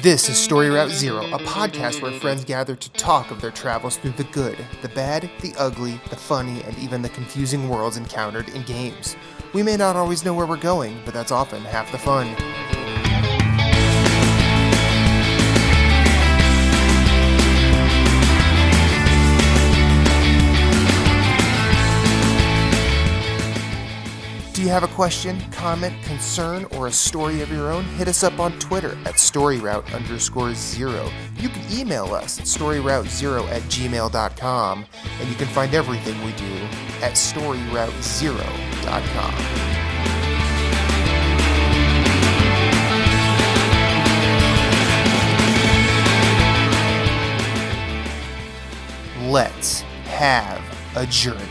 This is Story Route Zero, a podcast where friends gather to talk of their travels through the good, the bad, the ugly, the funny, and even the confusing worlds encountered in games. We may not always know where we're going, but that's often half the fun. Do you have a question, comment, concern, or a story of your own? Hit us up on Twitter at storyroute_0. You can email us at storyroute0@gmail.com, and you can find everything we do at storyroute0.com. Let's have a journey.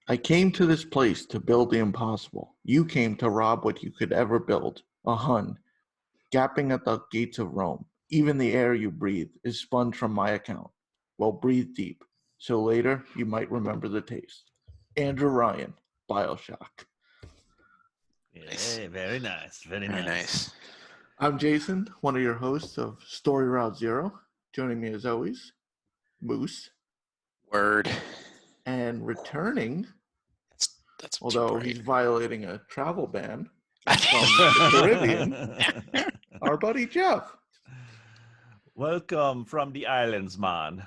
I came to this place to build the impossible. You came to rob what you could ever build, a Hun, gapping at the gates of Rome. Even the air you breathe is sponged from my account. Well, breathe deep, so later you might remember the taste. Andrew Ryan, BioShock. Yeah, very nice, very nice. I'm Jason, one of your hosts of Story Route Zero. Joining me as always, Moose. Word. And returning, That's although he's violating a travel ban from the Caribbean, our buddy Jeff. Welcome from the islands, man.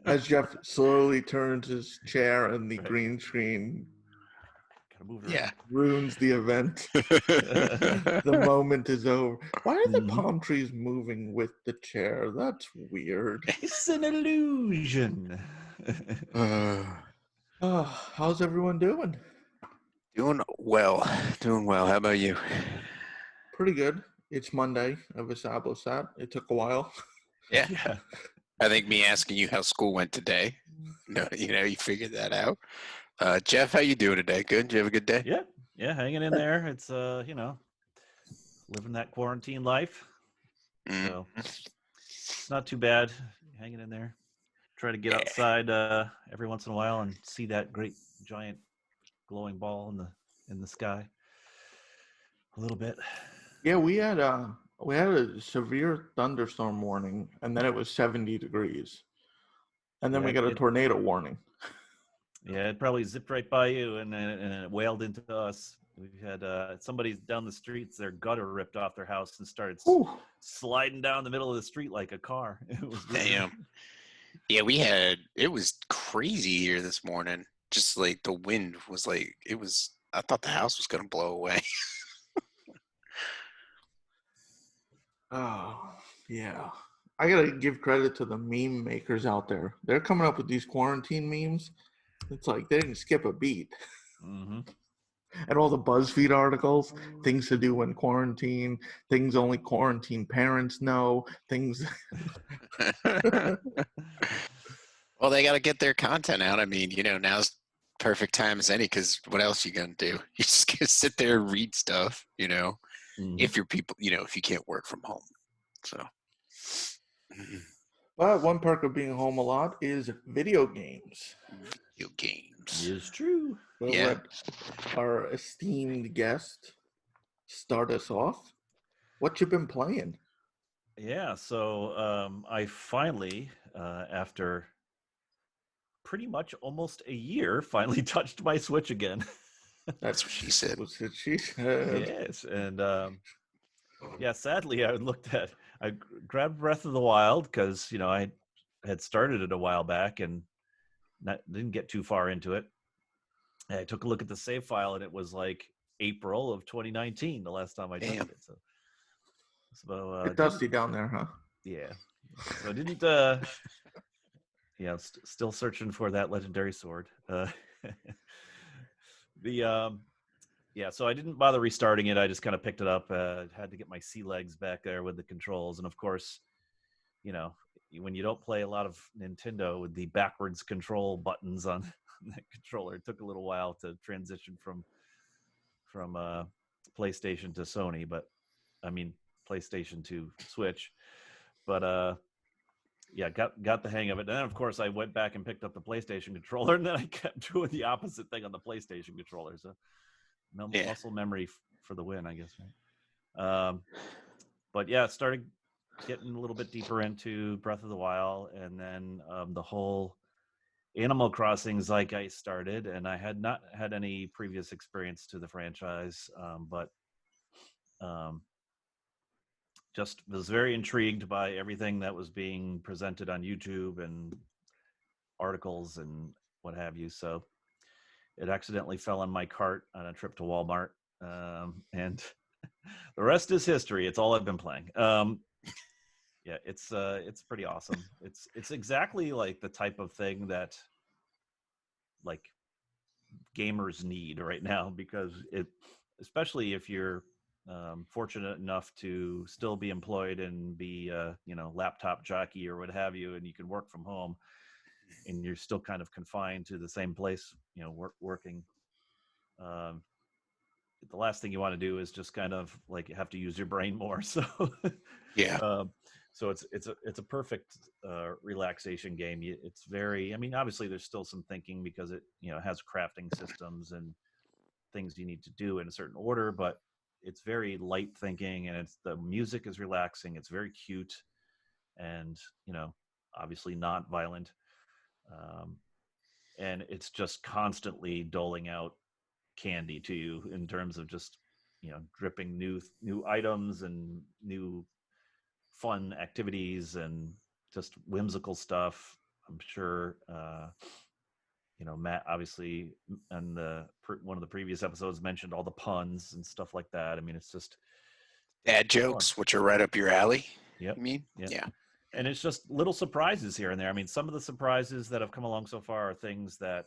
As Jeff slowly turns his chair and the green screen ruins the event. The moment is over. Why are the palm trees moving with the chair? That's weird. It's an illusion. How's everyone doing? Doing well. How about you? Pretty good. It's Monday. I've established that. It took a while. Yeah. I think me asking you how school went today, you figured that out. Jeff, how you doing today? Good? Did you have a good day? Yeah, hanging in there. It's living that quarantine life. So it's not too bad. Hanging in there. Try to get outside every once in a while and see that great giant glowing ball in the sky. A little bit. Yeah, we had a severe thunderstorm warning, and then it was 70 degrees, and then we got a tornado warning. Yeah, it probably zipped right by you, and it wailed into us. We had somebody down the streets, their gutter ripped off their house and started sliding down the middle of the street like a car. It was really... Damn. Yeah, it was crazy here this morning. Just like the wind was I thought the house was going to blow away. Oh, yeah. I got to give credit to the meme makers out there. They're coming up with these quarantine memes. It's like they didn't skip a beat. Mm-hmm. And all the BuzzFeed articles, things to do in quarantine, things only quarantine parents know, things. Well, they got to get their content out. I mean, now's perfect time as any, because what else are you going to do? You're just going to sit there and read stuff, if you're people, if you can't work from home. So. But one perk of being home a lot is video games. Video games. It's true. We'll let our esteemed guest start us off. What you been playing? Yeah, so I finally, after pretty much almost a year, finally touched my Switch again. That's what she said. That's what she said. Yes, and sadly, I grabbed Breath of the Wild because I had started it a while back and didn't get too far into it. And I took a look at the save file, and it was like April of 2019 the last time I touched it. So it's dusty down there, huh? Yeah. So I didn't. Still searching for that legendary sword. So I didn't bother restarting it. I just kind of picked it up. Had to get my sea legs back there with the controls, and of course, when you don't play a lot of Nintendo with the backwards control buttons on that controller, it took a little while to transition from PlayStation to Sony, but I mean PlayStation to Switch. But got the hang of it. And then of course I went back and picked up the PlayStation controller, and then I kept doing the opposite thing on the PlayStation controller. So Yeah. Muscle memory for the win, I guess. Right? But yeah, started getting a little bit deeper into Breath of the Wild, and then the whole Animal Crossing zeitgeist started, and I had not had any previous experience to the franchise, but just was very intrigued by everything that was being presented on YouTube and articles and what have you. So it accidentally fell on my cart on a trip to Walmart, and the rest is history. It's all I've been playing. Yeah, it's pretty awesome. It's exactly like the type of thing that like gamers need right now, because it, especially if you're fortunate enough to still be employed and be laptop jockey or what have you, and you can work from home, and you're still kind of confined to the same place, working. Um, the last thing you want to do is just kind of like have to use your brain more. So, Yeah. so it's a perfect relaxation game. It's very, I mean, obviously there's still some thinking because it has crafting systems and things you need to do in a certain order, but it's very light thinking, and the music is relaxing. It's very cute, and obviously not violent, and it's just constantly doling out candy to you in terms of just dripping new items and new fun activities and just whimsical stuff. I'm sure Matt obviously on one of the previous episodes mentioned all the puns and stuff like that. I mean, it's just Dad jokes, which are right up your alley. Yep. You mean? Yep. Yeah. And it's just little surprises here and there. I mean, some of the surprises that have come along so far are things that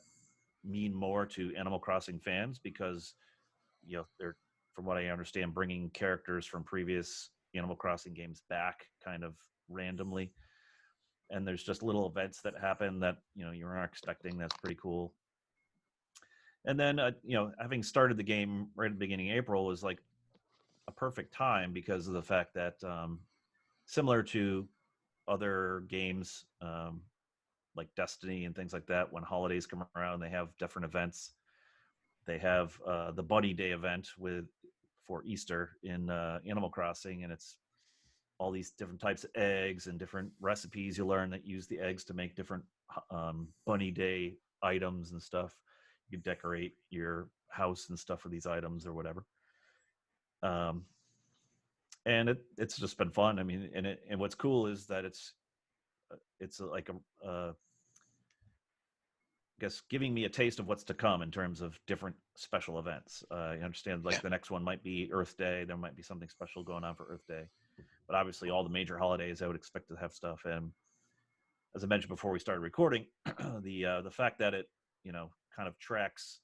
mean more to Animal Crossing fans, because they're, from what I understand, bringing characters from previous Animal Crossing games back kind of randomly, and there's just little events that happen that you're not expecting. That's pretty cool. And then having started the game right at the beginning of April was like a perfect time, because of the fact that similar to other games like Destiny and things like that, when holidays come around, they have different events. They have the Bunny Day event for Easter in Animal Crossing, and it's all these different types of eggs and different recipes you learn that use the eggs to make different Bunny Day items and stuff. You decorate your house and stuff with these items or whatever. And it's just been fun. I mean, and what's cool is that it's like I guess giving me a taste of what's to come in terms of different special events. I understand like the next one might be Earth Day. There might be something special going on for Earth Day, but obviously all the major holidays I would expect to have stuff. And as I mentioned before we started recording, the fact that it kind of tracks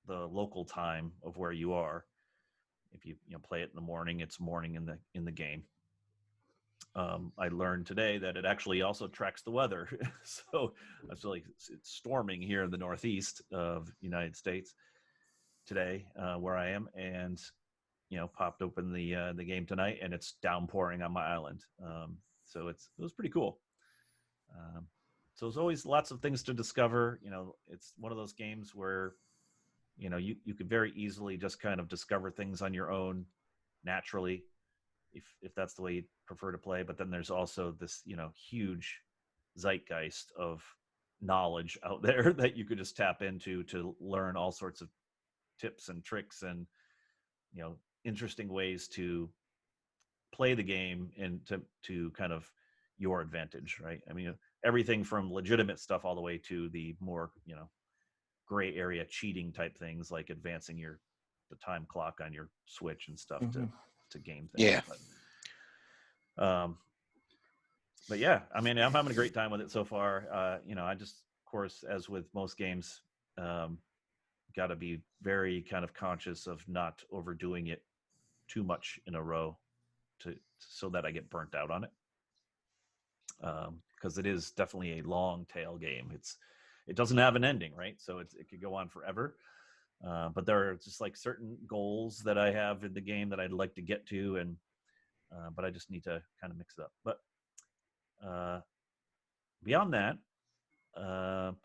the local time of where you are. If you play it in the morning, it's morning in the game. I learned today that it actually also tracks the weather. So I feel like it's storming here in the Northeast of the United States today, where I am, and popped open the game tonight, and it's downpouring on my island. So it was pretty cool. So there's always lots of things to discover. It's one of those games where you could very easily just kind of discover things on your own naturally, if that's the way you prefer to play. But then there's also this huge zeitgeist of knowledge out there that you could just tap into to learn all sorts of tips and tricks and interesting ways to play the game and to kind of your advantage, right? I mean, everything from legitimate stuff all the way to the more gray area cheating type things, like advancing the time clock on your Switch and stuff to game things. Yeah. But yeah, I mean, I'm having a great time with it so far. I just, of course, as with most games, got to be very kind of conscious of not overdoing it too much in a row, so that I get burnt out on it. Because it is definitely a long tail game. It doesn't have an ending, right? So it could go on forever. But there are just like certain goals that I have in the game that I'd like to get to, and but I just need to kind of mix it up. But beyond that,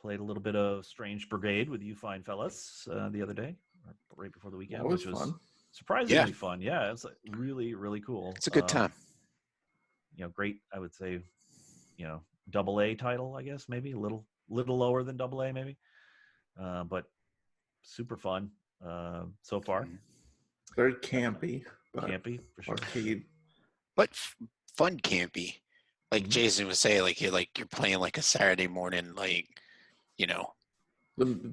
played a little bit of Strange Brigade with you fine fellas the other day, right before the weekend, That was which was fun. surprisingly fun. Yeah, it's really, really cool. It's a good time. Great. I would say, double A title, I guess, maybe a little lower than double A, maybe, but super fun so far. Very campy, but Campy for sure. arcade. But fun campy. Like Jason would say, like you're playing like a Saturday morning, like, The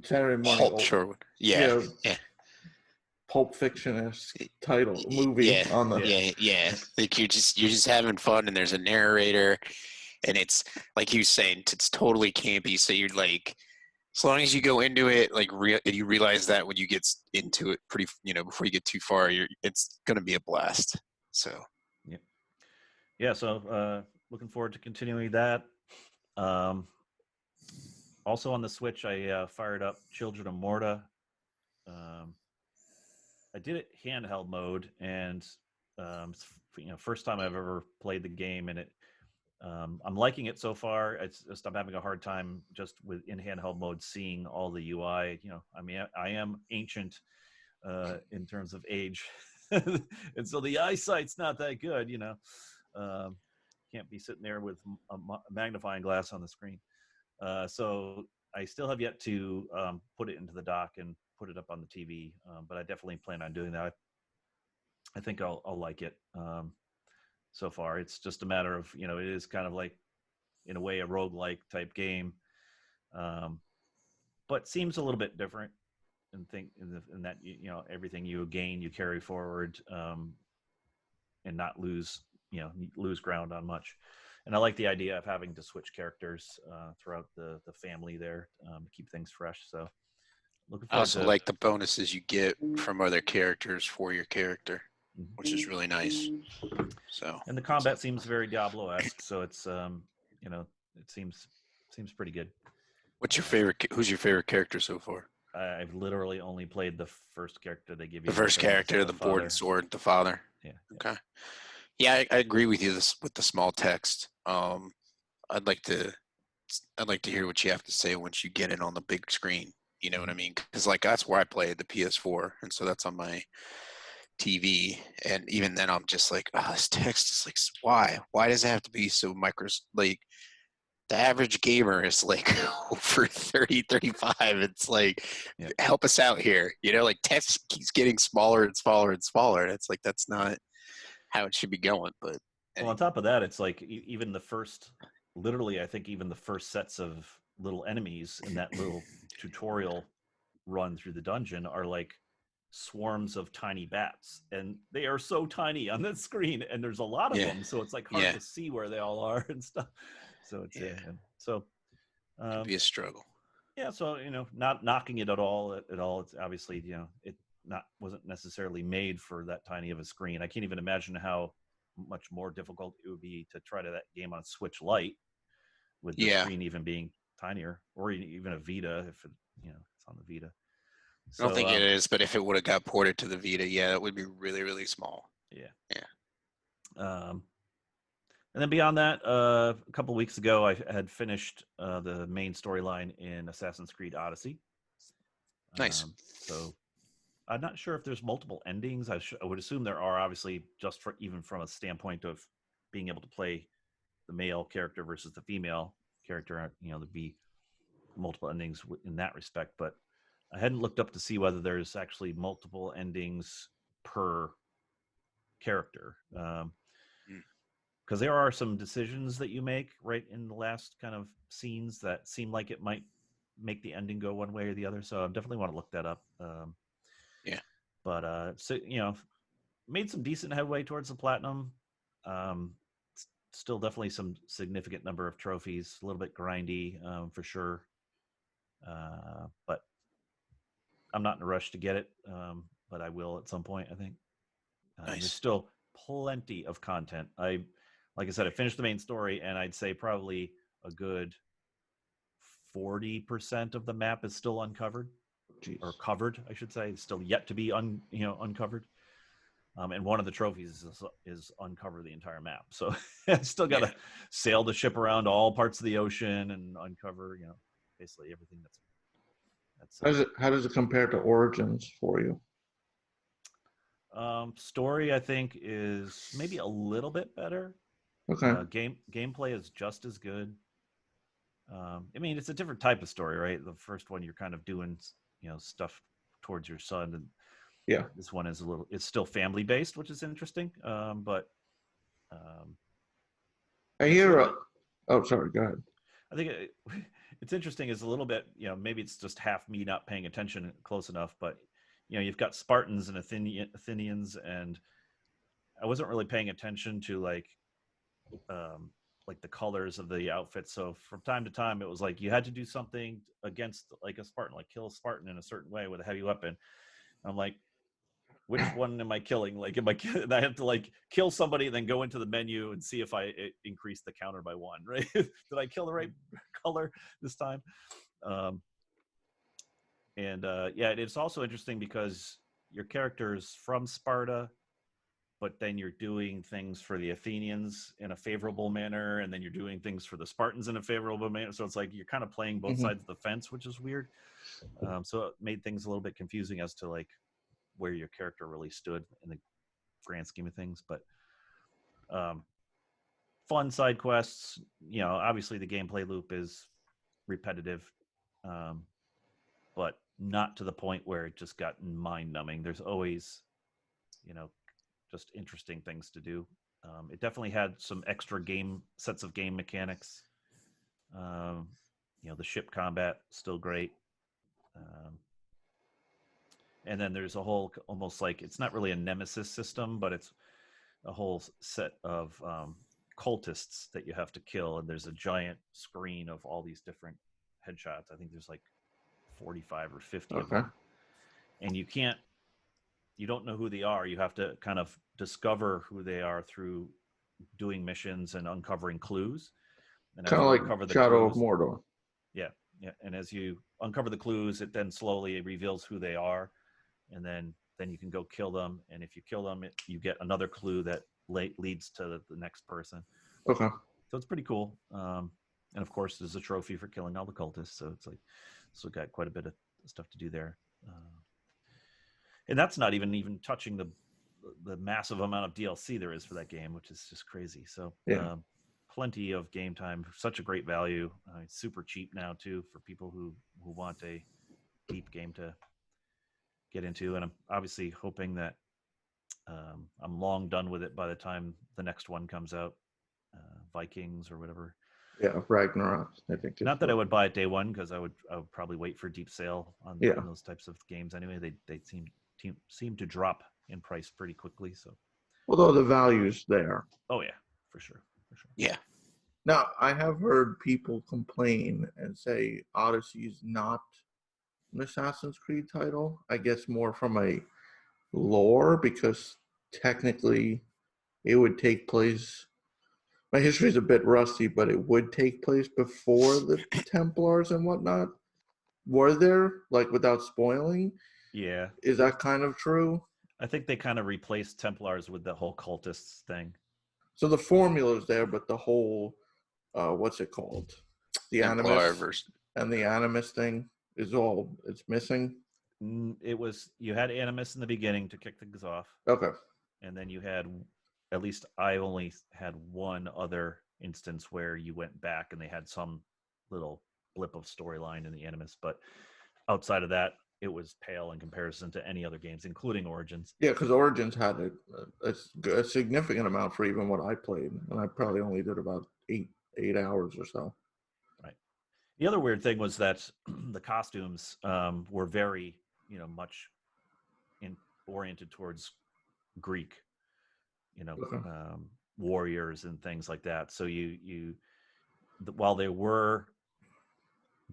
Saturday morning. Pulp Shore. Yeah. Pulp Fiction-esque title movie on the. Yeah. Like you're just having fun, and there's a narrator, and it's like you saying, it's totally campy. So you're like, as long as you go into it, like you realize that when you get into it, pretty, before you get too far, it's gonna be a blast. So. Yeah. So looking forward to continuing that. Also on the Switch, I fired up Children of Morta. I did it handheld mode, and first time I've ever played the game, and I'm liking it so far. It's just I'm having a hard time just in handheld mode seeing all the UI. I mean, I am ancient in terms of age, and so the eyesight's not that good. Can't be sitting there with a magnifying glass on the screen. So I still have yet to put it into the dock and put it up on the TV, but I definitely plan on doing that. I think I'll like it. So far, it's just a matter of it is kind of like, in a way, a roguelike type game, but seems a little bit different. And think in that everything you gain you carry forward, and not lose ground on much. And I like the idea of having to switch characters throughout the family there, to keep things fresh. So looking I forward also like the bonuses you get from other characters for your character, which is really nice. So. And the combat seems very Diablo-esque, so it's it seems pretty good. What's your favorite? Who's your favorite character so far? I've literally only played the first character they give you. The first character, the board and sword, the father. Yeah. Okay. Yeah, I agree with you. With the small text. I'd like to hear what you have to say once you get it on the big screen. You know what I mean? Because that's where I play the PS4, and so that's on my TV. And even then, I'm just like, oh, this text is like, why? Why does it have to be so micro? Like, the average gamer is like over 30, 35. It's like, help us out here. Like text keeps getting smaller and smaller and smaller. It's like, that's not how it should be going. But well, on top of that, it's like even the first, literally, I think even the first sets of little enemies in that little tutorial run through the dungeon are like swarms of tiny bats, and they are so tiny on that screen, and there's a lot of them, so it's like hard to see where they all are and stuff. So it's could be a struggle. Yeah, so not knocking it at all. It's obviously it wasn't necessarily made for that tiny of a screen. I can't even imagine how much more difficult it would be to try that game on Switch Lite with the screen even being tinier, or even a Vita if it's on the Vita. So, I don't think it is, but if it would have got ported to the Vita, it would be really, really small. Yeah. And then beyond that, a couple of weeks ago, I had finished the main storyline in Assassin's Creed Odyssey. Nice. So I'm not sure if there's multiple endings. I would assume there are, obviously, just even from a standpoint of being able to play the male character versus the female character. There'd be multiple endings in that respect. But I hadn't looked up to see whether there's actually multiple endings per character. Because there are some decisions that you make right in the last kind of scenes that seem like it might make the ending go one way or the other. So I definitely want to look that up. But so made some decent headway towards the platinum. Still definitely some significant number of trophies. A little bit grindy for sure. But I'm not in a rush to get it. But I will at some point, I think. Nice. There's still plenty of content. Like I said, I finished the main story, and I'd say probably a good 40% of the map is still uncovered, or covered, I should say. It's still yet to be uncovered. And one of the trophies is uncover the entire map. So I still got to sail the ship around all parts of the ocean and uncover, basically everything that's. How does it compare to Origins for you? Story, I think, is maybe a little bit better. Okay. Gameplay is just as good. I mean, it's a different type of story, right? The first one, you're kind of doing, stuff towards your son, and Yeah. this one is it's still family based, which is interesting. But I it's a hear. little bit, Oh, sorry. Go ahead. I think it's interesting. Is a little bit, maybe it's just half me not paying attention close enough, but you've got Spartans and Athenians, and I wasn't really paying attention to like the colors of the outfits. So from time to time, it was like you had to do something against like a Spartan, like kill a Spartan in a certain way with a heavy weapon. And I'm like, which one am I killing? Like, and I have to like kill somebody and then go into the menu and see if it increase the counter by one, right? Did I kill the right color this time? Yeah, it's also interesting because your character is from Sparta, but then you're doing things for the Athenians in a favorable manner, and then you're doing things for the Spartans in a favorable manner. So it's like you're kind of playing both sides of the fence, which is weird. So it made things a little bit confusing as to like where your character really stood in the grand scheme of things. But fun side quests. Obviously the gameplay loop is repetitive, but not to the point where it just got mind numbing. There's always, just interesting things to do. It definitely had some extra sets of game mechanics. The ship combat still great. And then there's a whole almost like it's not really a nemesis system, but it's a whole set of cultists that you have to kill. And there's a giant screen of all these different headshots. I think there's like 45 or 50 of them. And you don't know who they are. You have to kind of discover who they are through doing missions and uncovering clues. And kind of like Shadow of Mordor. Yeah. And as you uncover the clues, it then slowly reveals who they are, and then you can go kill them. And if you kill them, you get another clue that leads to the next person. Okay. So it's pretty cool. And of course, there's a trophy for killing all the cultists. So it's like, got quite a bit of stuff to do there. And that's not even touching the massive amount of DLC there is for that game, which is just crazy. So yeah. Plenty of game time, such a great value. It's super cheap now too for people who want a deep game to get into. And I'm obviously hoping that I'm long done with it by the time the next one comes out, Vikings or whatever. Yeah, Ragnarok. I think. Not that I would buy it day one, because I would probably wait for deep sale on those types of games anyway. They seem to drop in price pretty quickly. So, although the value's there. Oh yeah, for sure. Yeah. Now I have heard people complain and say Odyssey is not an Assassin's Creed title. I guess more from a lore, because technically it would take place. My history is a bit rusty, but it would take place before the Templars and whatnot. Were there, like, without spoiling? Yeah. Is that kind of true? I think they kind of replaced Templars with the whole cultists thing. So the formula's there, but the whole, what's it called? The Animus and the Animus thing it's missing? You had Animus in the beginning to kick things off. Okay. And then you had, at least I only had one other instance where you went back and they had some little blip of storyline in the Animus. But outside of that, it was pale in comparison to any other games, including Origins. Yeah, because Origins had a significant amount for even what I played, and I probably only did about eight hours or so. Right. The other weird thing was that the costumes were very, much oriented towards Greek, warriors and things like that. So while there were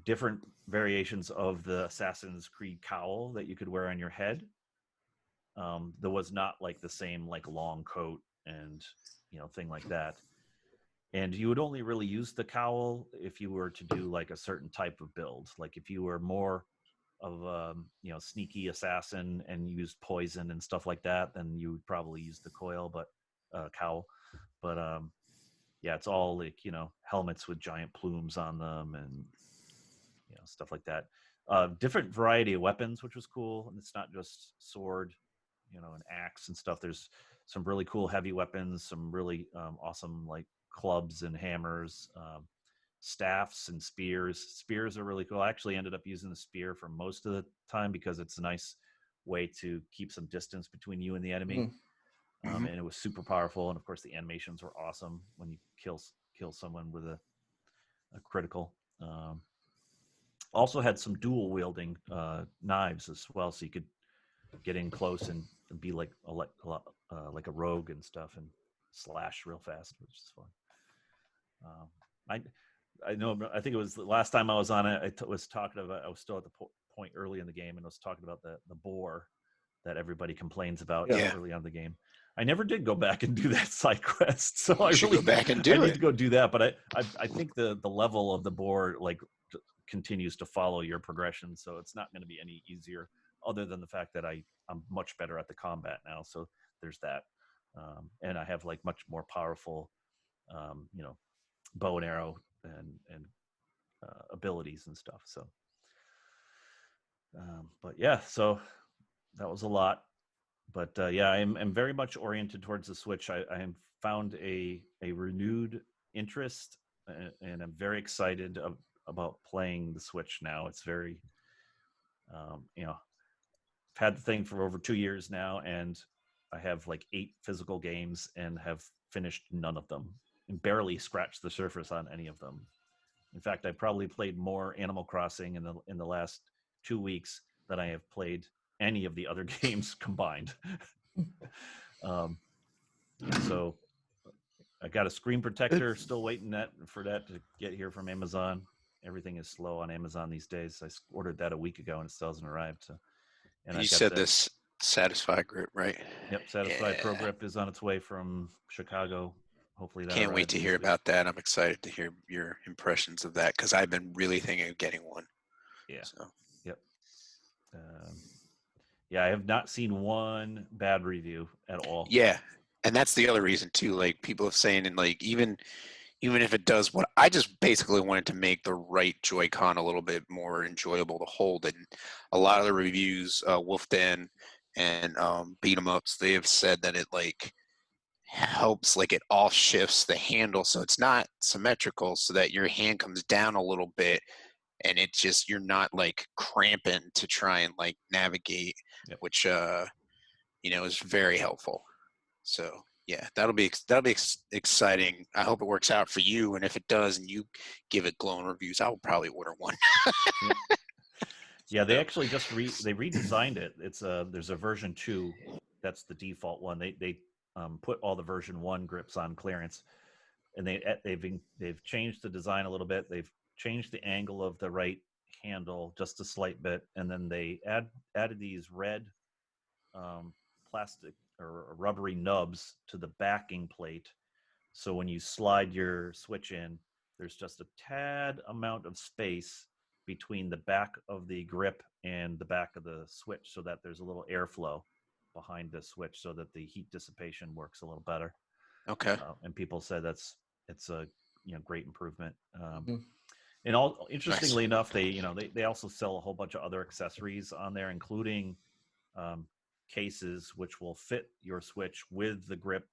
different variations of the Assassin's Creed cowl that you could wear on your head, there was not like the same like long coat and thing like that. And you would only really use the cowl if you were to do like a certain type of build. Like if you were more of a sneaky assassin and used poison and stuff like that, then you would probably use the cowl. But yeah, it's all like helmets with giant plumes on them and stuff like that. Different variety of weapons, which was cool. And it's not just sword, an axe and stuff. There's some really cool heavy weapons, some really awesome like clubs and hammers, staffs and spears. Spears are really cool. I actually ended up using the spear for most of the time because it's a nice way to keep some distance between you and the enemy. And it was super powerful. And of course, the animations were awesome when you kill someone with a critical. Also had some dual wielding knives as well, so you could get in close and be like a rogue and stuff and slash real fast, which is fun. I know. I think it was the last time I was on it. I was talking about. I was still at the point early in the game, and I was talking about the boar that everybody complains about early on in the game. I never did go back and do that side quest, so I really go back and do I need it. to go do that. But I think the level of the boar like continues to follow your progression, so it's not going to be any easier. Other than the fact that I'm much better at the combat now, so there's that, and I have like much more powerful, bow and arrow and abilities and stuff. So, but yeah, so that was a lot. But yeah, I'm very much oriented towards the Switch. I have found a renewed interest, and I'm very excited about playing the Switch now. It's very, I've had the thing for over 2 years now, and I have like 8 physical games and have finished none of them and barely scratched the surface on any of them. In fact, I probably played more Animal Crossing in the last 2 weeks than I have played any of the other games combined. So I got a screen protector, still waiting for that to get here from Amazon. Everything is slow on Amazon these days. I ordered that a week ago and it still hasn't arrived. So, and you said this Satisfy grip, right? Yep, Satisfy Pro Grip is on its way from Chicago. Hopefully that Can't wait to hear about that. I'm excited to hear your impressions of that because I've been really thinking of getting one. Yeah. So. Yep. Yeah, I have not seen one bad review at all. Yeah, and that's the other reason too. Like people are saying, and like even if it does what I just basically wanted to make the right Joy-Con a little bit more enjoyable to hold. And a lot of the reviews, Wolf Den and Beat 'em Ups, they have said that it like helps, like it off shifts the handle so it's not symmetrical, so that your hand comes down a little bit, and it just you're not like cramping to try and like navigate, which is very helpful. So yeah, that'll be exciting. I hope it works out for you, and if it does, and you give it glowing reviews, I will probably order one. Yeah, they actually just they redesigned it. It's there's a version 2, that's the default one. They put all the version 1 grips on clearance, and they've changed the design a little bit. They've changed the angle of the right handle just a slight bit, and then they added these red plastic or rubbery nubs to the backing plate. So when you slide your Switch in, there's just a tad amount of space between the back of the grip and the back of the Switch, so that there's a little airflow behind the Switch, so that the heat dissipation works a little better. Okay. And people said it's a great improvement. And interestingly enough, they also sell a whole bunch of other accessories on there, including cases which will fit your Switch with the grip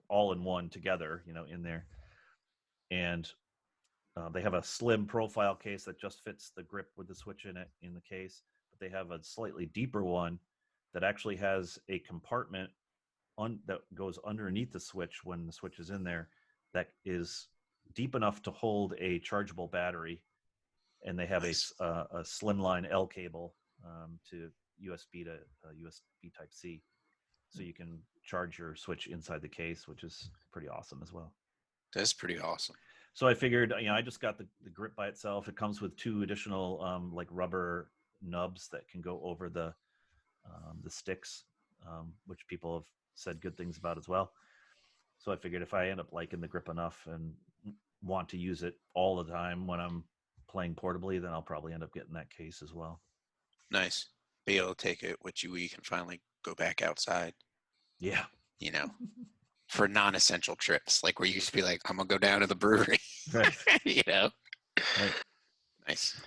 all in one together, in there. And they have a slim profile case that just fits the grip with the Switch in it in the case, but they have a slightly deeper one that actually has a compartment that goes underneath the Switch when the Switch is in there, that is deep enough to hold a chargeable battery, and they have a slimline L cable to USB to USB Type C, so you can charge your Switch inside the case, which is pretty awesome as well. That's pretty awesome. So I figured, I just got the grip by itself. It comes with 2 additional like rubber nubs that can go over the sticks, which people have said good things about as well. So I figured if I end up liking the grip enough and want to use it all the time when I'm playing portably, then I'll probably end up getting that case as well. Nice. Be able to take it with you, we can finally go back outside. Yeah. For non-essential trips, like where you used to be like, I'm gonna go down to the brewery. Right. Right. Right. Nice.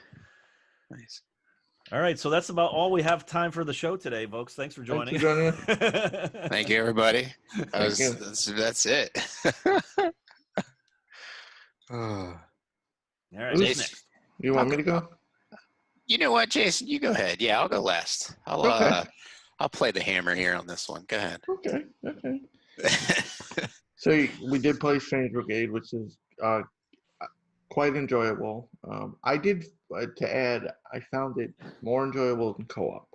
All right, so that's about all we have time for the show today, folks. Thanks for joining. Thank you, everybody. Thank you. That's it. All right, Who's who's next? You want me to go? You know what, Jason? You go ahead. Yeah, I'll go last. Okay. I'll play the hammer here on this one. Go ahead. Okay. So we did play Strange Brigade, which is quite enjoyable. I did, to add, I found it more enjoyable than co-op.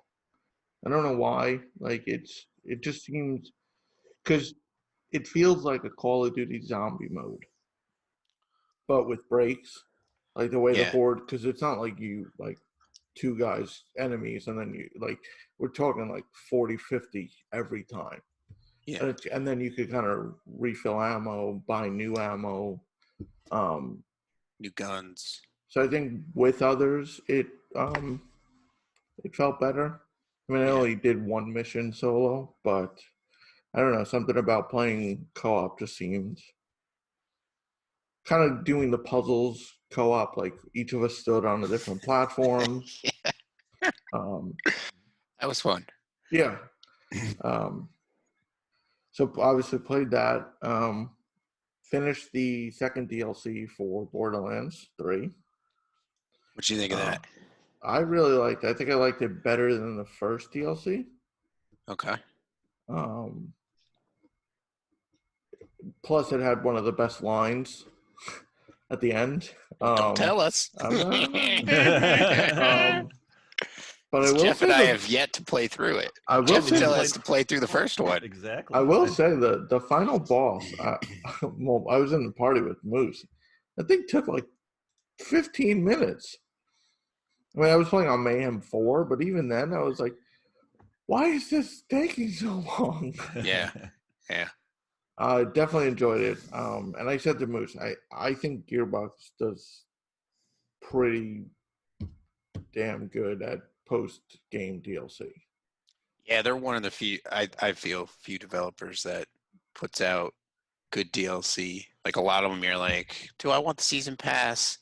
I don't know why. Like it just seems, because it feels like a Call of Duty zombie mode, but with breaks, like the way the Yeah. horde. Because it's not like you like two guys enemies and then you like we're talking like 40, 50 every time. Yeah. And then you could kind of refill ammo, buy new ammo. New guns. So I think with others, it felt better. I mean, I only did one mission solo, but I don't know, something about playing co-op just seemed kind of doing the puzzles co-op. Like each of us stood on a different platform. That was fun. Yeah. So obviously played that. Finished the second DLC for Borderlands 3. What do you think of that? I really liked it. I think I liked it better than the first DLC. Okay. Plus, it had one of the best lines at the end. Don't tell us. But I will Jeff say and I have yet to play through it. I will Jeff say tell us to play through the first one. Exactly. I will say the final boss. Well, I was in the party with Moose. I think took like 15 minutes. I mean, I was playing on Mayhem 4, but even then, I was like, "Why is this taking so long?" Yeah. I definitely enjoyed it. And I said to Moose, I think Gearbox does pretty damn good at post-game DLC. Yeah, they're one of the few, I feel, few developers that puts out good DLC. Like a lot of them, you're like, do I want the season pass?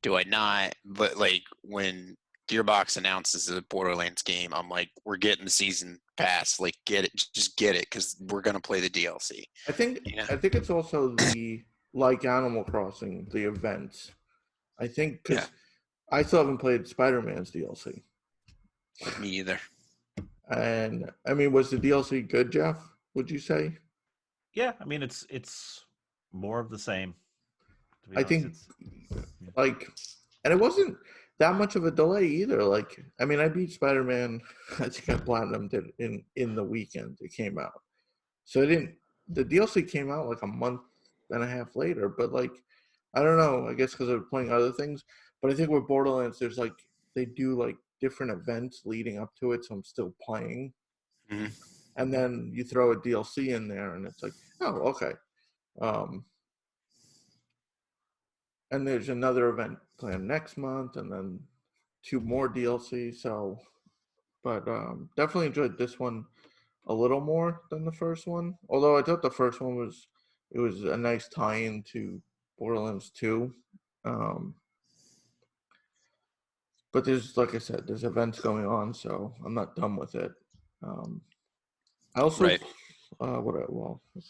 Do I not? But like when Gearbox announces a Borderlands game, I'm like, we're getting the season pass. Like, get it, just get it, because we're gonna play the DLC. I think it's also the like Animal Crossing, the events. I think because I still haven't played Spider-Man's DLC. Me either. And I mean, was the DLC good, Jeff? Would you say? Yeah, I mean it's more of the same. I think, like, and it wasn't that much of a delay either. Like, I mean, I beat Spider-Man. I think I platinumed it in the weekend it came out. So it didn't. The DLC came out like a month and a half later. But like, I don't know. I guess because I was playing other things. But I think with Borderlands, there's like they do like different events leading up to it. So I'm still playing. Mm-hmm. And then you throw a DLC in there, and it's like, oh, okay. And there's another event planned next month, and then 2 more DLC. So, but definitely enjoyed this one a little more than the first one. Although I thought the first one was a nice tie-in to Borderlands 2. But there's, like I said, there's events going on, so I'm not done with it. I also, let's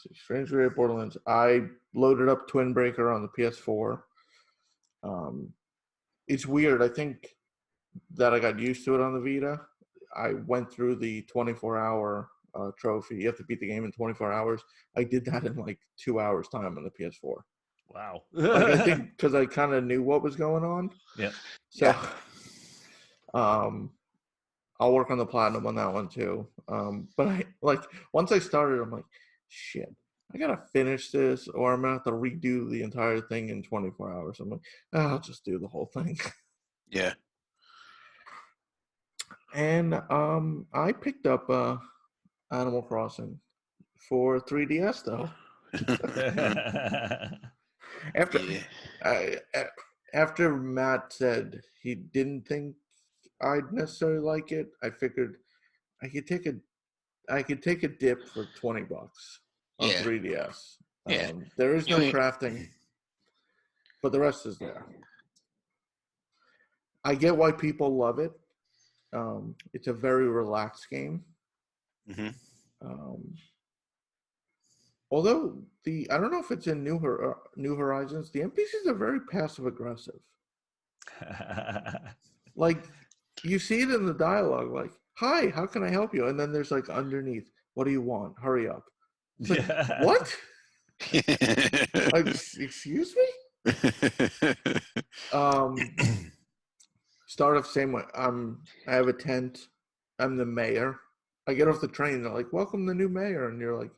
see, Strange Brigade Borderlands. I loaded up Twin Breaker on the PS4. It's weird. I think that I got used to it on the Vita. I went through the 24-hour trophy. You have to beat the game in 24 hours. I did that in like 2 hours time on the PS4. Wow. Like, I think because I kind of knew what was going on. Yeah. So, I'll work on the platinum on that one too. But I like once I started, I'm like, shit, I gotta finish this, or I'm gonna have to redo the entire thing in 24 hours. I'm like, I'll just do the whole thing. Yeah. And I picked up Animal Crossing for 3DS though. After Matt said he didn't think I'd necessarily like it, I figured I could take a dip for $20 on 3DS. There is no crafting, but the rest is there. I get why people love it. It's a very relaxed game. Hmm. Although I don't know if it's in New Horizons, the NPCs are very passive aggressive. Like, you see it in the dialogue, like, "Hi, how can I help you?" And then there's like underneath, "What do you want? Hurry up." It's like, what? Like, excuse me? Start off same way. I have a tent. I'm the mayor. I get off the train. They're like, "Welcome the new mayor," and you're like,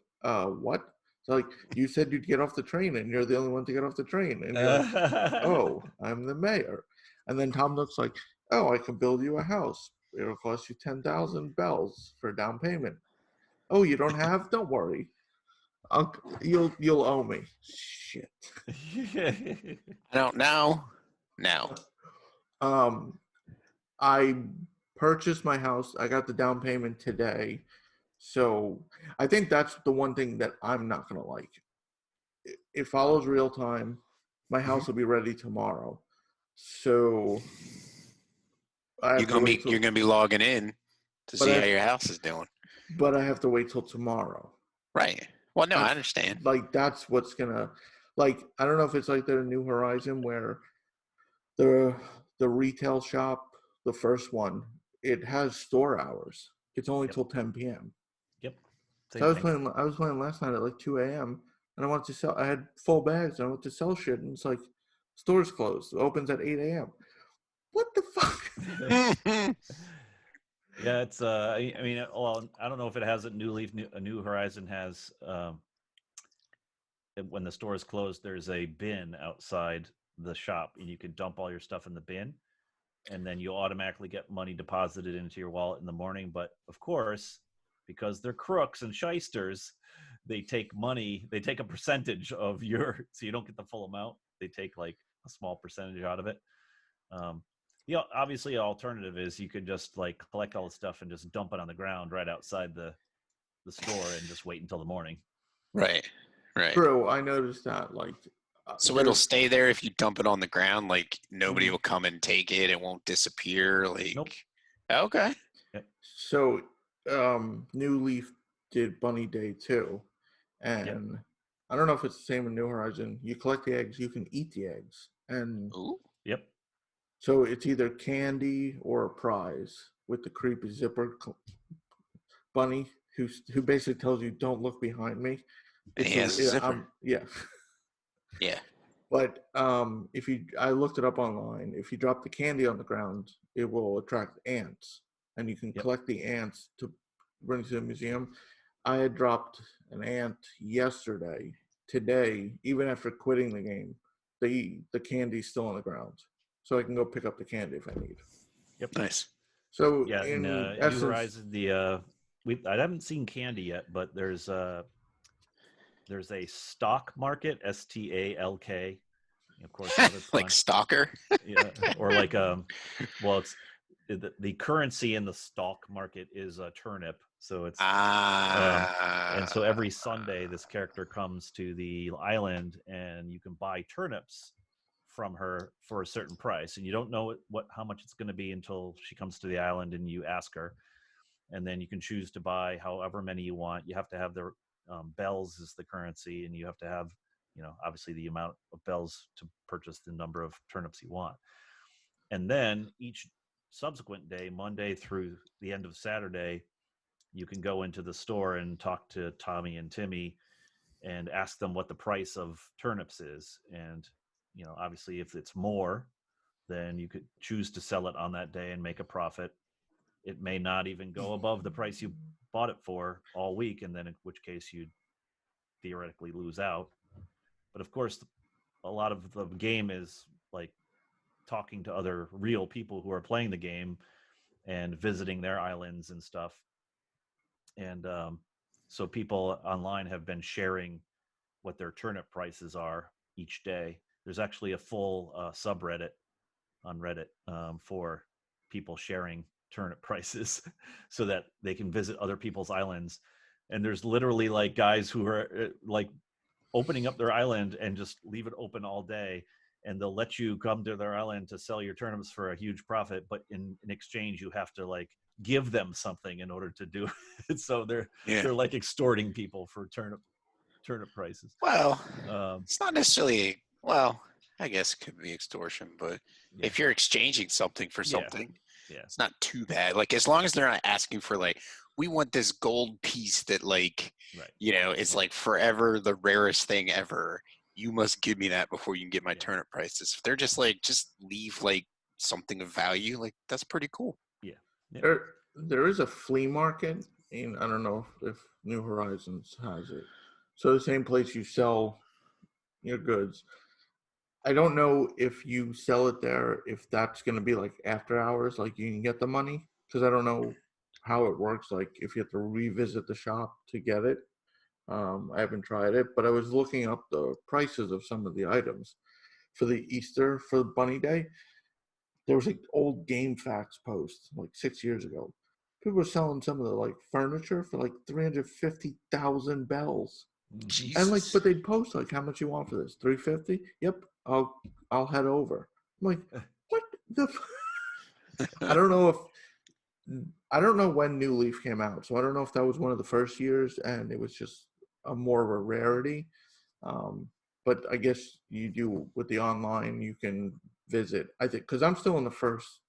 what?" So like, you said you'd get off the train, and you're the only one to get off the train, and you're like, "Oh, I'm the mayor." And then Tom looks like, "Oh, I can build you a house. It'll cost you 10,000 bells for down payment." "Oh, you don't have? Don't worry. You'll owe me." Shit. I don't know. No. I purchased my house. I got the down payment today. So I think that's the one thing that I'm not going to like. It follows real time. My house will be ready tomorrow. So I have to wait till, You're gonna be logging in to see how your house is doing. but I have to wait till tomorrow. Right. Well, no, I understand. Like, that's what's gonna, like, I don't know if it's like the New Horizon where the retail shop, the first one, it has store hours. It's only till 10 p.m. Yep. So I was playing last night at like 2 a.m. and I wanted to sell. I had full bags and I wanted to sell shit, and it's like, store's closed. It opens at 8 a.m. What the fuck? Yeah, it's I mean, well, I don't know if it has a New Horizon has when the store is closed, there's a bin outside the shop, and you can dump all your stuff in the bin, and then you automatically get money deposited into your wallet in the morning. But of course, because they're crooks and shysters, they take a percentage of so you don't get the full amount. They take like a small percentage out of it. Obviously, an alternative is you could just like collect all the stuff and just dump it on the ground right outside the store and just wait until the morning. Right. True, I noticed that. Like, so it'll stay there if you dump it on the ground. Like, nobody will come and take it. It won't disappear. Like, nope. Okay. So, New Leaf did Bunny Day too, and I don't know if it's the same in New Horizon. You collect the eggs, you can eat the eggs, and Yep. So it's either candy or a prize with the creepy zipper bunny who basically tells you, "Don't look behind me." And he has a zipper. Yeah. Yeah. But I looked it up online. If you drop the candy on the ground, it will attract ants, and you can collect the ants to bring to the museum. I had dropped an ant yesterday. Today, even after quitting the game, the candy's still on the ground, so I can go pick up the candy if I need. Yep. Nice. So yeah, in New Horizon, I haven't seen candy yet, but there's a stock market, STALK. Of course, another pun. Like stalker. Yeah, or like well, it's the currency in the stock market is a turnip, so it's and so every Sunday this character comes to the island and you can buy turnips from her for a certain price, and you don't know how much it's going to be until she comes to the island and you ask her, and then you can choose to buy however many you want. You have to have the bells is the currency, and you have to have obviously the amount of bells to purchase the number of turnips you want. And then each subsequent day, Monday through the end of Saturday, you can go into the store and talk to Tommy and Timmy and ask them what the price of turnips is. And obviously if it's more, then you could choose to sell it on that day and make a profit. It may not even go above the price you bought it for all week, and then in which case you'd theoretically lose out. But of course, a lot of the game is like talking to other real people who are playing the game and visiting their islands and stuff. And so people online have been sharing what their turnip prices are each day. There's actually a full subreddit on Reddit for people sharing turnip prices so that they can visit other people's islands. And there's literally like guys who are like opening up their island and just leave it open all day and they'll let you come to their island to sell your turnips for a huge profit, but in exchange you have to like give them something in order to do it. So they're like extorting people for turnip prices. Well, Um, it's not necessarily. Well, I guess it could be extortion, but if you're exchanging something for something, it's not too bad. Like as long as they're not asking for like, we want this gold piece that like, is like forever the rarest thing ever. You must give me that before you can get my turnip prices. If they're just like, just leave like something of value, like that's pretty cool. Yeah. There is a flea market, and I don't know if New Horizons has it. So the same place you sell your goods. I don't know if you sell it there, if that's going to be like after hours, like you can get the money, because I don't know how it works. Like if you have to revisit the shop to get it. I haven't tried it, but I was looking up the prices of some of the items for the Easter, for Bunny Day. There was like old Game Facts post like 6 years ago. People were selling some of the like furniture for like 350,000 bells. Jesus. And like, but they'd post like, how much you want for this? 350? Yep, I'll head over. I'm like, what the? I don't know when New Leaf came out, so I don't know if that was one of the first years and it was just more of a rarity. But I guess you do with the online, you can visit. I think because I'm still in the first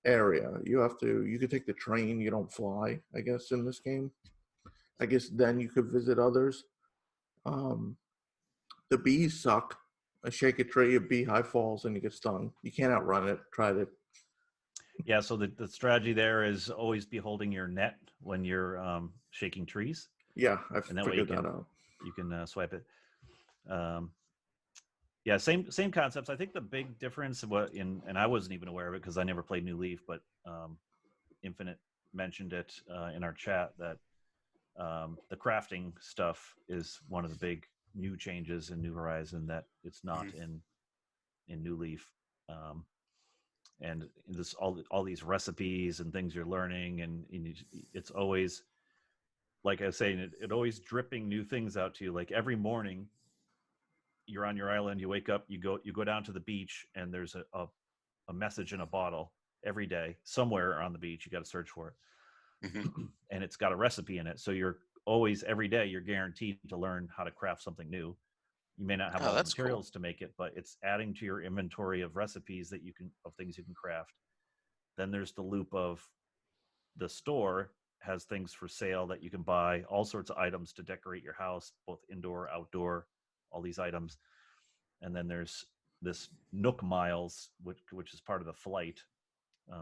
area. You could take the train. You don't fly. I guess in this game. I guess then you could visit others. The bees suck. I shake a tree, a beehive falls, and you get stung. You can't outrun it. Tried it. Yeah, so the strategy there is always be holding your net when you're shaking trees. Yeah, I've and that figured way that out. You can swipe it. Yeah, same concepts. I think the big difference, and I wasn't even aware of it because I never played New Leaf, but Infinite mentioned it in our chat that the crafting stuff is one of the big new changes in New Horizon that it's not in New Leaf. And this all these recipes and things you're learning, and it's always, like I was saying, it always dripping new things out to you. Like every morning, you're on your island, you wake up, you go down to the beach, and there's a message in a bottle every day somewhere on the beach. You got to search for it, and it's got a recipe in it. So you're always every day you're guaranteed to learn how to craft something new. You may not have all the materials to make it, but it's adding to your inventory of recipes of things you can craft. Then there's the loop of the store has things for sale that you can buy, all sorts of items to decorate your house, both indoor, outdoor, all these items. And then there's this Nook Miles, which is part of the flight.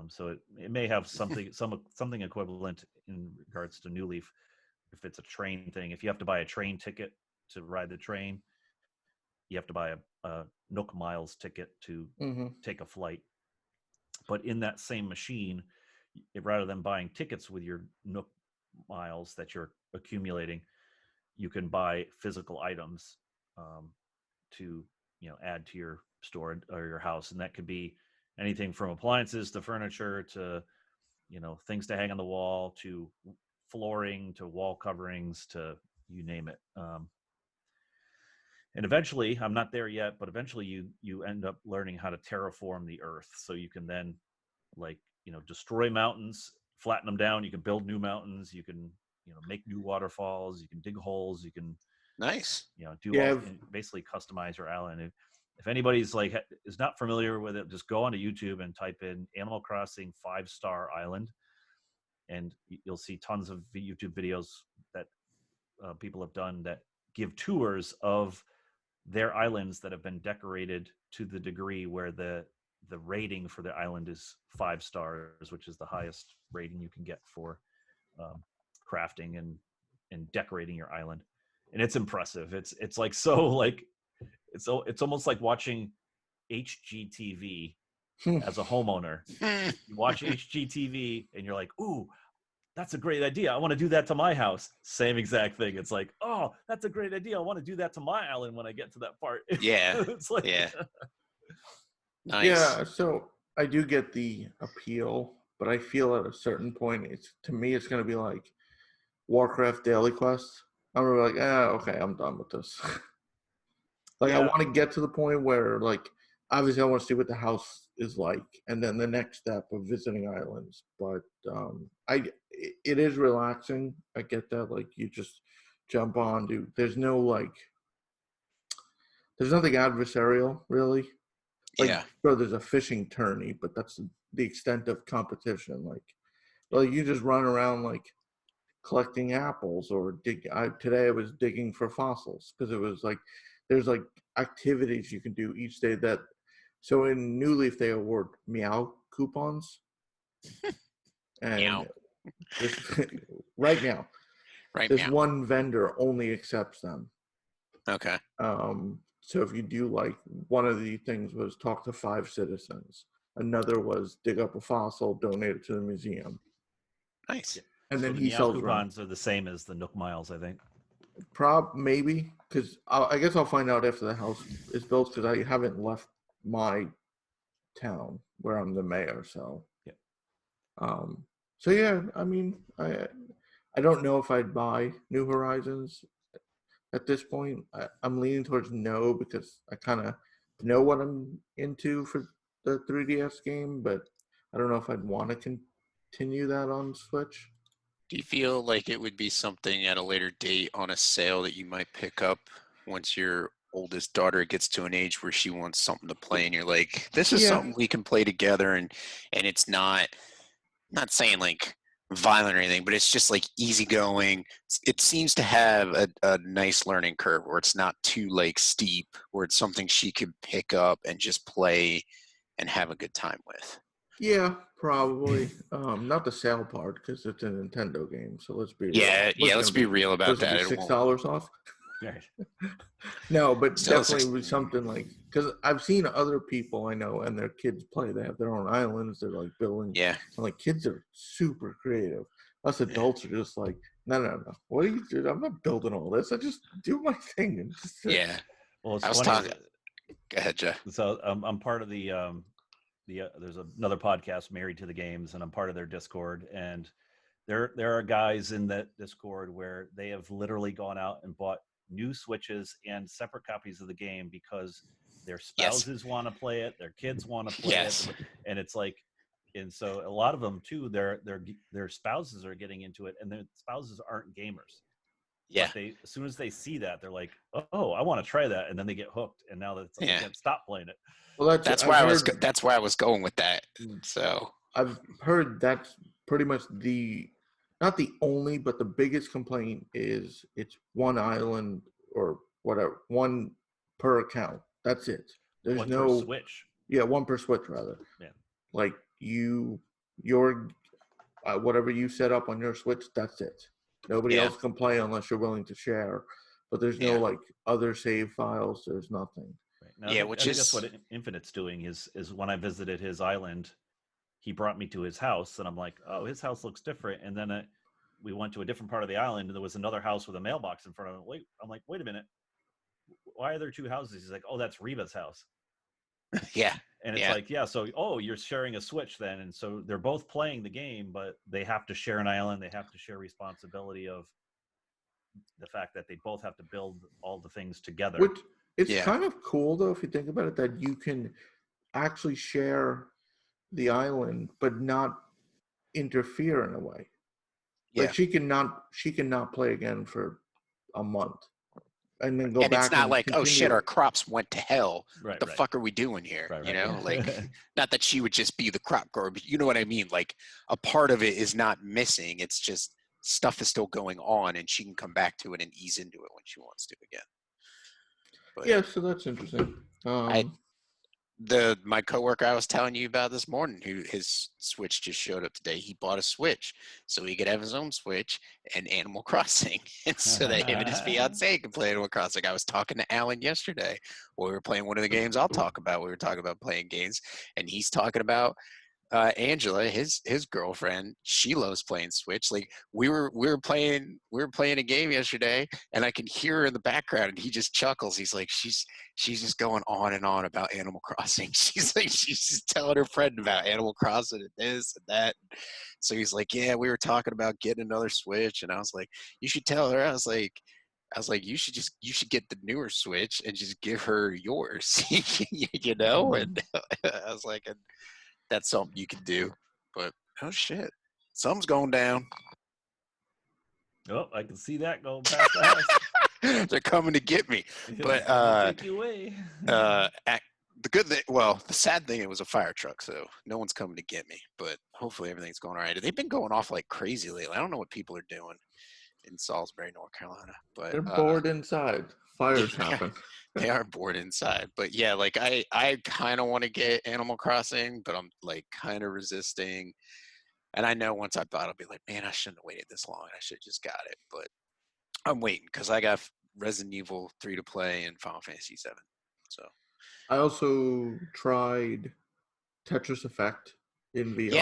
So it may have something equivalent in regards to New Leaf, if it's a train thing. If you have to buy a train ticket to ride the train, you have to buy a Nook Miles ticket to take a flight. But in that same machine, rather than buying tickets with your Nook Miles that you're accumulating, you can buy physical items to add to your store or your house, and that could be anything from appliances to furniture to things to hang on the wall to flooring to wall coverings to you name it. And eventually, I'm not there yet, but eventually you end up learning how to terraform the earth, so you can then destroy mountains, flatten them down. You can build new mountains. You can make new waterfalls. You can dig holes. You can basically customize your island. If anybody's is not familiar with it, just go onto YouTube and type in Animal Crossing 5-star Island, and you'll see tons of YouTube videos that people have done that give tours of their islands that have been decorated to the degree where the rating for the island is 5 stars, which is the highest rating you can get for crafting and decorating your island. And it's impressive. It's like it's almost like watching HGTV as a homeowner. You watch HGTV and you're like, ooh, that's a great idea. I want to do that to my house. Same exact thing. It's like, oh, that's a great idea. I want to do that to my island when I get to that part. Yeah. It's like, yeah. Nice. Yeah, so I do get the appeal, but I feel at a certain point, to me, it's going to be like Warcraft Daily Quest. I'm going to be like, okay, I'm done with this. Like, I Yeah. want to get to the point where, like, obviously I want to see what the house is like, and then the next step of visiting islands. But it is relaxing. I get that. Like, you just jump on, there's nothing adversarial, really. Like, Yeah. sure, there's a fishing tourney, but that's the extent of competition. Like you just run around, like, collecting apples or today I was digging for fossils, because it was like there's like activities you can do each day. So in New Leaf they award meow coupons, and Meow. this right now Right, this meow. one vendor only accepts them. Okay. So if you do, like, one of the things was talk to 5 citizens, another was dig up a fossil, donate it to the museum, Nice. Yeah. and So then the he meow sells around. coupons are the same as the Nook Miles, I think. Maybe, because I guess I'll find out after the house is built, because I haven't left my town where I'm the mayor. So Yeah. So yeah, I mean, I don't know if I'd buy New Horizons at this point. I'm leaning towards no, because I kind of know what I'm into for the 3DS game, but I don't know if I'd want to continue that on Switch. Do you feel like it would be something at a later date on a sale that you might pick up once your oldest daughter gets to an age where she wants something to play and you're like, this is Yeah. something we can play together, and it's not saying like violent or anything, but it's just like easygoing. It seems to have a nice learning curve where it's not too like steep, where it's something she could pick up and just play and have a good time with. Yeah, probably. Not the sale part, because it's a Nintendo game. So let's be real. Yeah, let's be real about Supposed to that. be It won't. $6 off. Right. No, but Still definitely six- with something like, because I've seen other people I know and their kids play. They have their own islands. They're like building. Yeah. And like, kids are super creative. Us adults are just like, no. What are you doing? I'm not building all this. I just do my thing and just sit. Yeah. Well, it's I was funny. talking. Go ahead, Jeff. So I'm part of the there's another podcast, Married to the Games, and I'm part of their Discord. And there are guys in that Discord where they have literally gone out and bought new Switches and separate copies of the game because their spouses want to play it, their kids want to play it, and it's like, and so a lot of them too, their spouses are getting into it, and their spouses aren't gamers. Yeah. But as soon as they see that, they're like, "Oh, I want to try that," and then they get hooked. And now they can't stop playing it. Well, that's where I was going with that. So I've heard that's pretty much not the only, but the biggest complaint is it's one island or whatever, one per account. That's it. There's one no per Switch. Yeah, one per Switch rather. Yeah. Like your whatever you set up on your Switch, that's it. Nobody else can play unless you're willing to share. But there's no like other save files. There's nothing. Right. Now, I think that's what Infinite's doing is when I visited his island, he brought me to his house, and I'm like, oh, his house looks different. And then we went to a different part of the island, and there was another house with a mailbox in front of it. I'm like, wait a minute, why are there 2 houses? He's like, oh, that's Reba's house. Yeah. And it's like, so you're sharing a Switch then, and so they're both playing the game, but they have to share an island. They have to share responsibility of the fact that they both have to build all the things together. Which it's kind of cool though, if you think about it, that you can actually share the island but not interfere in a way. Like she cannot play again for a month and then go back. And it's not like, continue. oh shit, our crops went to hell. Right, what the fuck are we doing here? You know, like, not that she would just be the crop grower, but you know what I mean? Like, a part of it is not missing. It's just stuff is still going on, and she can come back to it and ease into it when she wants to again. But yeah, so that's interesting. My coworker I was telling you about this morning, who his Switch just showed up today, he bought a Switch so he could have his own Switch and Animal Crossing, and so that him and his fiance could play Animal Crossing. I was talking to Alan yesterday while we were playing one of the games I'll talk about. We were talking about playing games, and he's talking about Angela, his girlfriend. She loves playing Switch. Like, we were playing a game yesterday, and I can hear her in the background, and he just chuckles. He's like, she's just going on and on about Animal Crossing. She's just telling her friend about Animal Crossing and this and that. So he's like, yeah, we were talking about getting another Switch, and I was like, you should tell her. I was like, I was like, you should get the newer Switch and just give her yours, you know. And I was like, that's something you can do. But oh shit, something's going down. Oh, I can see that going past the house. They're coming to get me. But take you away. The good thing, well, the sad thing, it was a fire truck, so no one's coming to get me. But hopefully everything's going all right. They've been going off like crazy lately. I don't know what people are doing in Salisbury, North Carolina. But They're bored inside. Fires happen. They are bored inside. But yeah, like I kind of want to get Animal Crossing, but I'm like kind of resisting. And I know once I bought it, I'll be like, man, I shouldn't have waited this long. I should have just got it. But I'm waiting because I got Resident Evil 3 to play and Final Fantasy 7. So I also tried Tetris Effect in VR.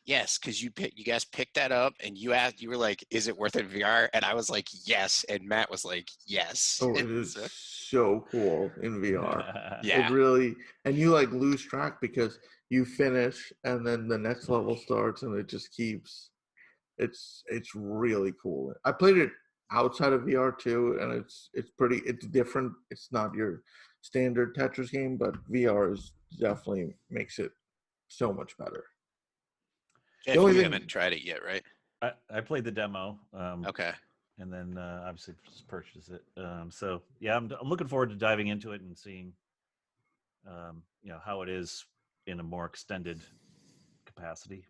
Yes, because you guys picked that up and you were like, is it worth it in VR? And I was like, yes. And Matt was like, yes. Oh, it is so cool in VR. Yeah. It really, and you like lose track because you finish and then the next level starts and it just keeps, it's really cool. I played it outside of VR too, and it's different. It's not your standard Tetris game, but VR is definitely makes it so much better. Jeff, you haven't tried it yet, right? I played the demo. Okay. And then obviously just purchased it. So yeah, I'm looking forward to diving into it and seeing, how it is in a more extended capacity.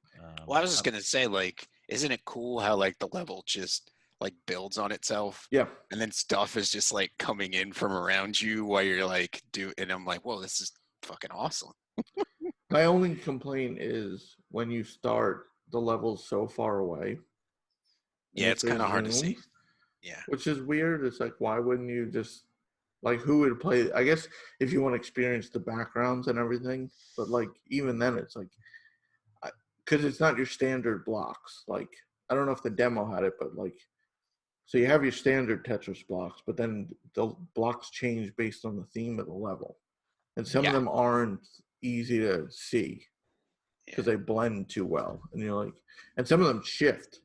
Well, I was just gonna say, like, isn't it cool how like the level just like builds on itself? Yeah. And then stuff is just like coming in from around you while you're like and I'm like, whoa, this is fucking awesome. My only complaint is when you start, the level's so far away. Yeah, it's kind of hard to see. Yeah. Which is weird. It's like, why wouldn't you just, like, who would play? I guess if you want to experience the backgrounds and everything, but like, even then, it's like, because it's not your standard blocks. Like, I don't know if the demo had it, but like, so you have your standard Tetris blocks, but then the blocks change based on the theme of the level. And some of them aren't easy to see because they blend too well. And you're like, and some of them shift.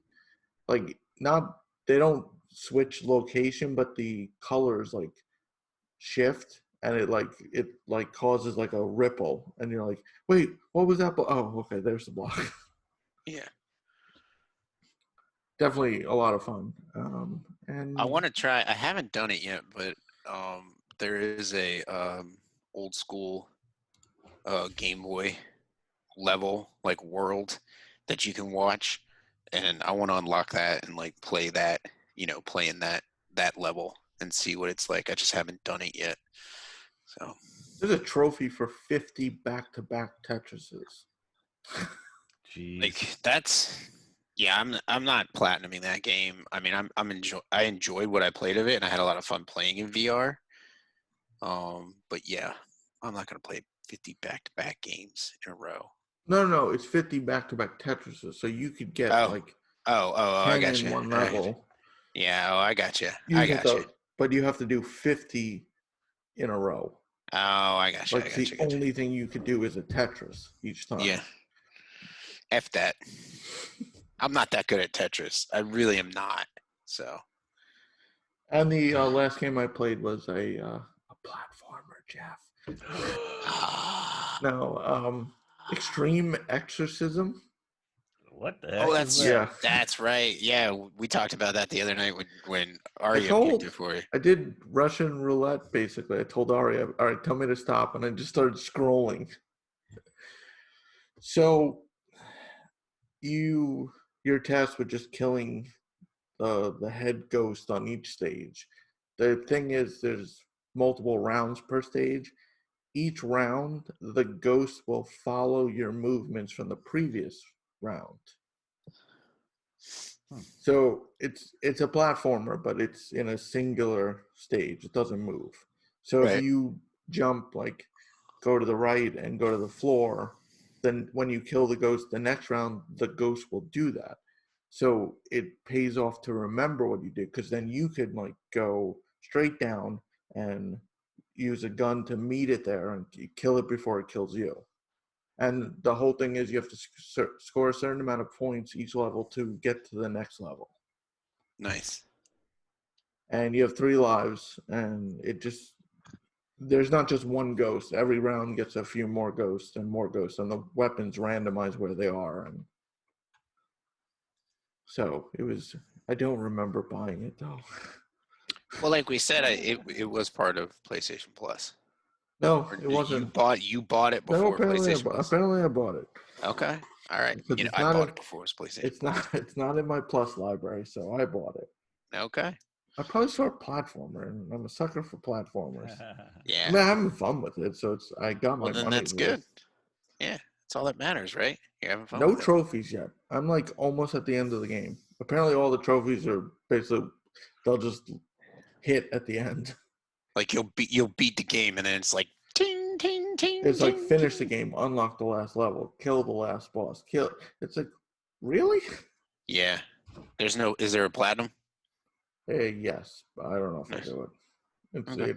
Like, they don't switch location, but the colors like shift and it causes like a ripple. And you're like, wait, what was that? Oh, okay, there's the block. Yeah. Definitely a lot of fun. And I want to try. I haven't done it yet, but there is a old school Game Boy level, like world, that you can watch, and I want to unlock that and like play that, play in that level and see what it's like. I just haven't done it yet. So there's a trophy for 50 back-to-back Tetrises. Jeez. Like that's. Yeah, I'm not platinuming that game. I mean, I enjoyed what I played of it, and I had a lot of fun playing in VR. But yeah, I'm not gonna play 50 back-to-back games in a row. No, it's 50 back-to-back Tetrises, so you could get 10 I got in you. one level. Yeah, I got you. But you have to do 50 in a row. Oh, I got you. Like the only thing you could do is a Tetris each time. Yeah. F that. I'm not that good at Tetris. I really am not. So. And the last game I played was a platformer, Jeff. No, Extreme Exorcism. What the heck? That's right. Yeah, we talked about that the other night when Arya picked it for you. I did Russian roulette, basically. I told Arya, all right, tell me to stop, and I just started scrolling. So you're tasked with just killing the head ghost on each stage. The thing is, there's multiple rounds per stage. Each round, the ghost will follow your movements from the previous round. So it's a platformer, but it's in a singular stage. It doesn't move. So if you jump, like go to the right and go to the floor, then when you kill the ghost the next round, the ghost will do that. So it pays off to remember what you did, because then you could like go straight down and use a gun to meet it there and kill it before it kills you. And the whole thing is you have to score a certain amount of points each level to get to the next level. Nice. and you have 3 lives, and there's not just one ghost. Every round gets a few more ghosts, and the weapons randomize where they are. And so it was. I don't remember buying it though. Well, like we said, it was part of PlayStation Plus. No, Or it wasn't. You bought it No, before PlayStation Plus. apparently I bought it. Okay, all right. Because You know, it's I not bought in, it before it was PlayStation it's Plus. not it's not in my Plus library, so I bought it. Okay. I probably saw a platformer, and I'm a sucker for platformers. Yeah. I mean, I'm having fun with it, so I got my Well, then money. that's good. Yeah, that's all that matters, right? You're having fun. No with it. trophies yet. I'm like almost at the end of the game. Apparently, all the trophies are basically they'll just hit at the end. Like you'll beat the game, and then it's like ting ting ting. It's like ting, finish the ting. game, unlock the last level, kill the last boss, kill. It's like, really? Yeah. There's no. Is there a platinum? Yes, but I don't know if Nice. I do it. Okay.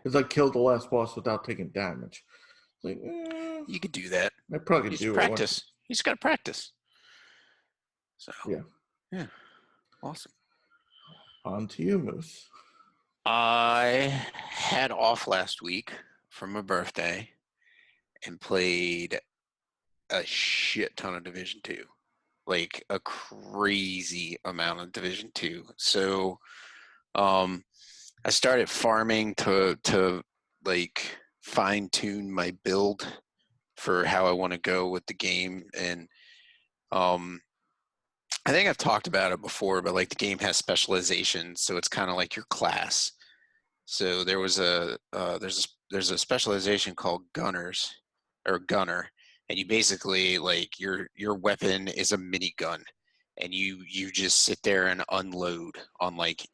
It's like kill the last boss without taking damage. It's like, You could do that. I probably You could just do practice. You just got to practice. So. Yeah. Yeah. Awesome. On to you, Moose. I had off last week for my birthday and played a shit ton of Division 2. Like a crazy amount of Division 2. So I started farming to like fine tune my build for how I want to go with the game. And I think I've talked about it before, but like the game has specializations, so it's kind of like your class. So there's a specialization called gunners or gunner, and you basically like your weapon is a minigun, and you just sit there and unload on like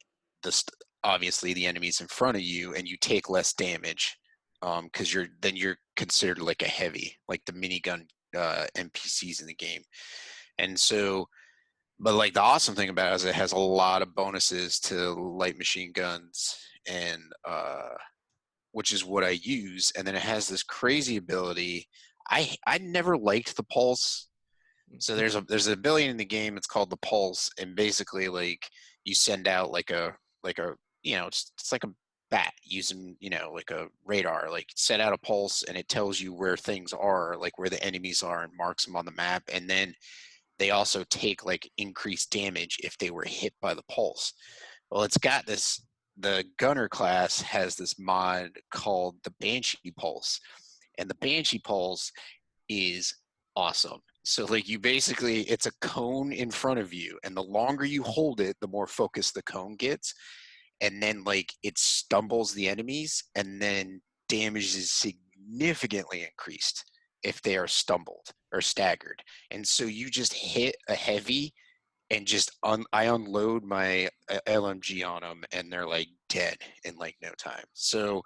obviously the enemies in front of you, and you take less damage because you're considered like a heavy, like the minigun NPCs in the game. And so, but like the awesome thing about it is it has a lot of bonuses to light machine guns, and which is what I use. And then it has this crazy ability. I never liked the pulse. So there's an ability in the game. It's called the pulse, and basically like you send out like a it's like a bat using like a radar. Like set out a pulse, and it tells you where things are, like where the enemies are, and marks them on the map. And then they also take like increased damage if they were hit by the pulse. Well, it's got this. The gunner class has this mod called the Banshee Pulse, and the Banshee Pulse is awesome. So like you basically, it's a cone in front of you, and the longer you hold it, the more focused the cone gets, and then like it stumbles the enemies, and then damage is significantly increased if they are stumbled or staggered. And so you just hit a heavy and just I unload my LMG on them, and they're like dead in like no time. So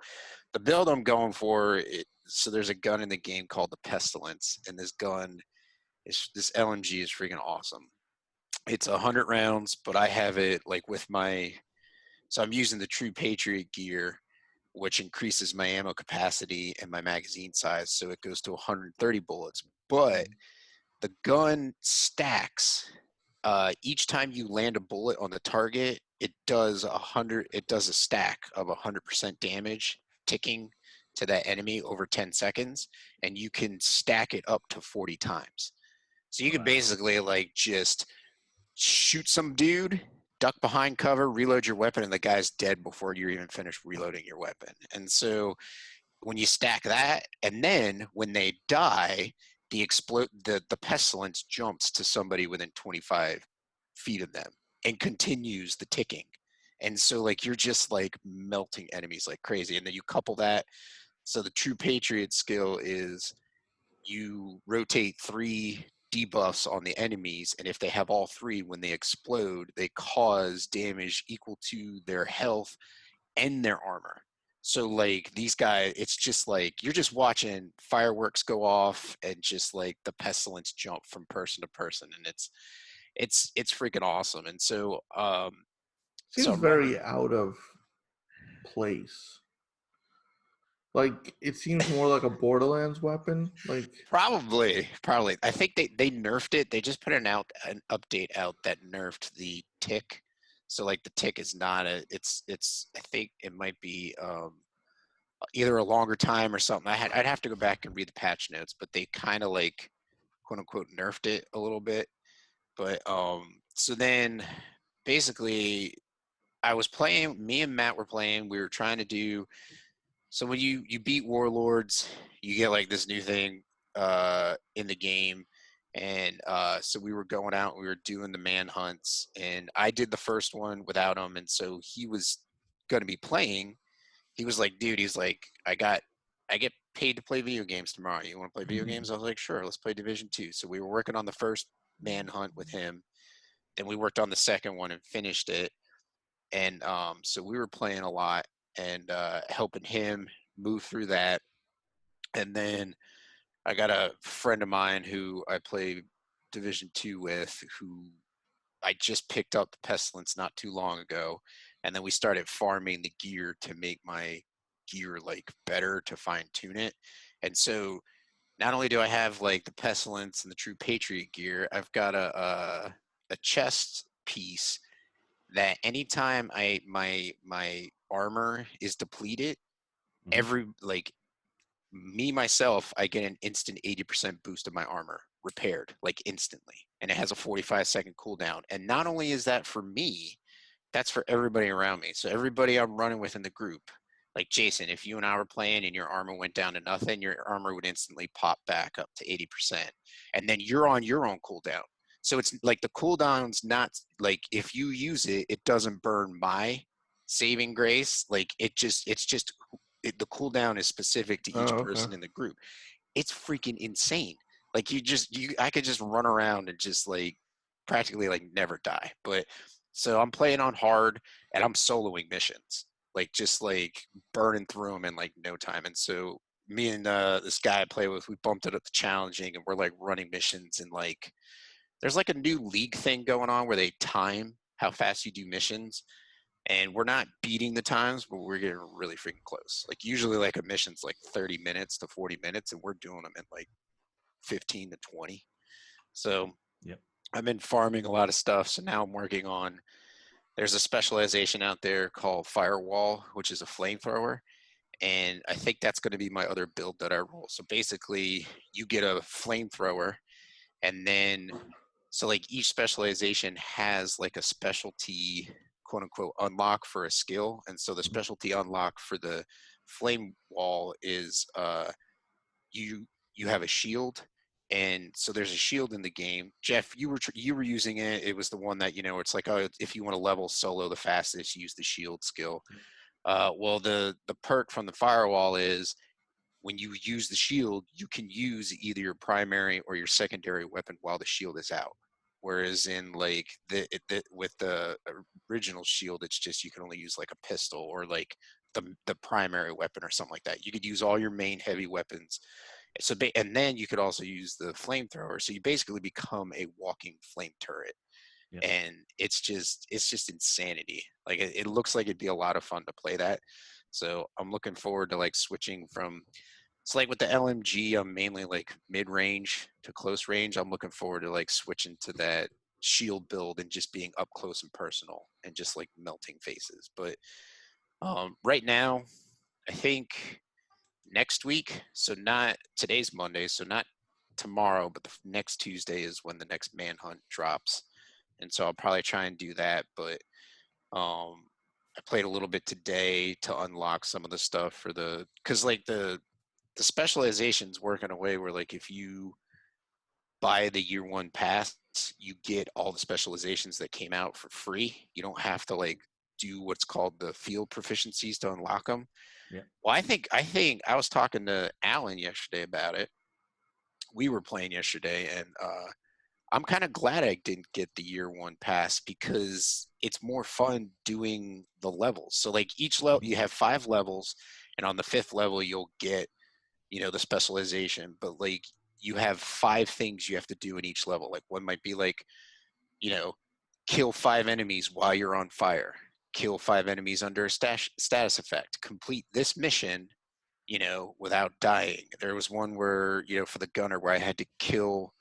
the build I'm going for, so there's a gun in the game called the Pestilence, and this LMG is freaking awesome. It's 100 rounds, but I have it like with so I'm using the True Patriot gear, which increases my ammo capacity and my magazine size, so it goes to 130 bullets. But the gun stacks. Each time you land a bullet on the target, it does a stack of 100% damage ticking to that enemy over 10 seconds, and you can stack it up to 40 times. So you can basically like just shoot some dude, duck behind cover, reload your weapon, and the guy's dead before you're even finished reloading your weapon. And so when you stack that, and then when they die, the pestilence jumps to somebody within 25 feet of them and continues the ticking. And so like you're just like melting enemies like crazy. And then you couple that. So the True Patriot skill is you rotate 3 debuffs on the enemies, and if they have all 3, when they explode, they cause damage equal to their health and their armor. So like these guys, it's just like you're just watching fireworks go off and just like the pestilence jump from person to person, and it's freaking awesome. And so seems very out of place. Like it seems more like a Borderlands weapon. Like probably. I think they nerfed it. They just put an update out that nerfed the tick. So like the tick is not it's I think it might be either a longer time or something. I'd have to go back and read the patch notes, but they kind of like quote unquote nerfed it a little bit. But so then basically I was playing, me and Matt were playing, we were trying to do, so when you beat warlords, you get like this new thing in the game. And so we were going out, we were doing the manhunts, and I did the first one without him, and so he was going to be playing. He was like, dude, he's like, I get paid to play video games tomorrow. You want to play video games? I was like, sure, let's play Division 2. So we were working on the first manhunt with him. Then we worked on the second one and finished it. And so we were playing a lot and helping him move through that. And then I got a friend of mine who I play Division 2 with, who I just picked up the Pestilence not too long ago. And then we started farming the gear to make my gear like better, to fine tune it. And so not only do I have like the Pestilence and the True Patriot gear, I've got a chest piece that anytime my armor is depleted, every like me myself, I get an instant 80% boost of my armor repaired like instantly, and it has a 45-second cooldown. And not only is that for me, that's for everybody around me. So everybody I'm running with in the group, like Jason, if you and I were playing and your armor went down to nothing, your armor would instantly pop back up to 80%, and then you're on your own cooldown. So it's like the cooldown's not like, if you use it, it doesn't burn my saving grace. Like it's just the cooldown is specific to each person in the group. It's freaking insane. Like I could just run around and just like practically like never die. But so I'm playing on hard and I'm soloing missions, like just like burning through them in like no time. And so me and this guy I play with, we bumped it up to challenging, and we're like running missions, and like there's like a new league thing going on where they time how fast you do missions. And we're not beating the times, but we're getting really freaking close. Like usually like a mission's like 30 minutes to 40 minutes, and we're doing them in like 15 to 20. So Yep. I've been farming a lot of stuff. So now I'm working on, there's a specialization out there called Firewall, which is a flamethrower. And I think that's going to be my other build that I roll. So basically you get a flamethrower, and then so like each specialization has like a specialty quote unquote unlock for a skill. And so the specialty unlock for the flame wall is you have a shield. And so there's a shield in the game. Jeff, you were using it. It was the one that, it's like, oh, if you want to level solo the fastest, use the shield skill. Well, the perk from the firewall is when you use the shield, you can use either your primary or your secondary weapon while the shield is out. Whereas in like with the original shield, it's just you can only use like a pistol or like the primary weapon or something like that. You could use all your main heavy weapons. So and then you could also use the flamethrower. So you basically become a walking flame turret. Yep. And it's just insanity. Like it looks like it'd be a lot of fun to play that. So I'm looking forward to like switching from. It's like with the LMG, I'm mainly like mid-range to close range. I'm looking forward to like switching to that shield build and just being up close and personal and just like melting faces. But right now, I think next week, so not today's Monday, so not tomorrow, but the next Tuesday is when the next manhunt drops. And so I'll probably try and do that. But I played a little bit today to unlock some of the stuff for because like the specializations work in a way where like if you buy the year one pass, you get all the specializations that came out for free. You don't have to like do what's called the field proficiencies to unlock them. Yeah. Well, I think I was talking to Alan yesterday about it. We were playing yesterday, and I'm kind of glad I didn't get the year one pass because it's more fun doing the levels. So like each level, you have 5 levels, and on the 5th level, you'll get the specialization, but like you have 5 things you have to do in each level. Like one might be like, kill 5 enemies while you're on fire, kill 5 enemies under a status effect, complete this mission, without dying. There was one where, for the gunner where I had to kill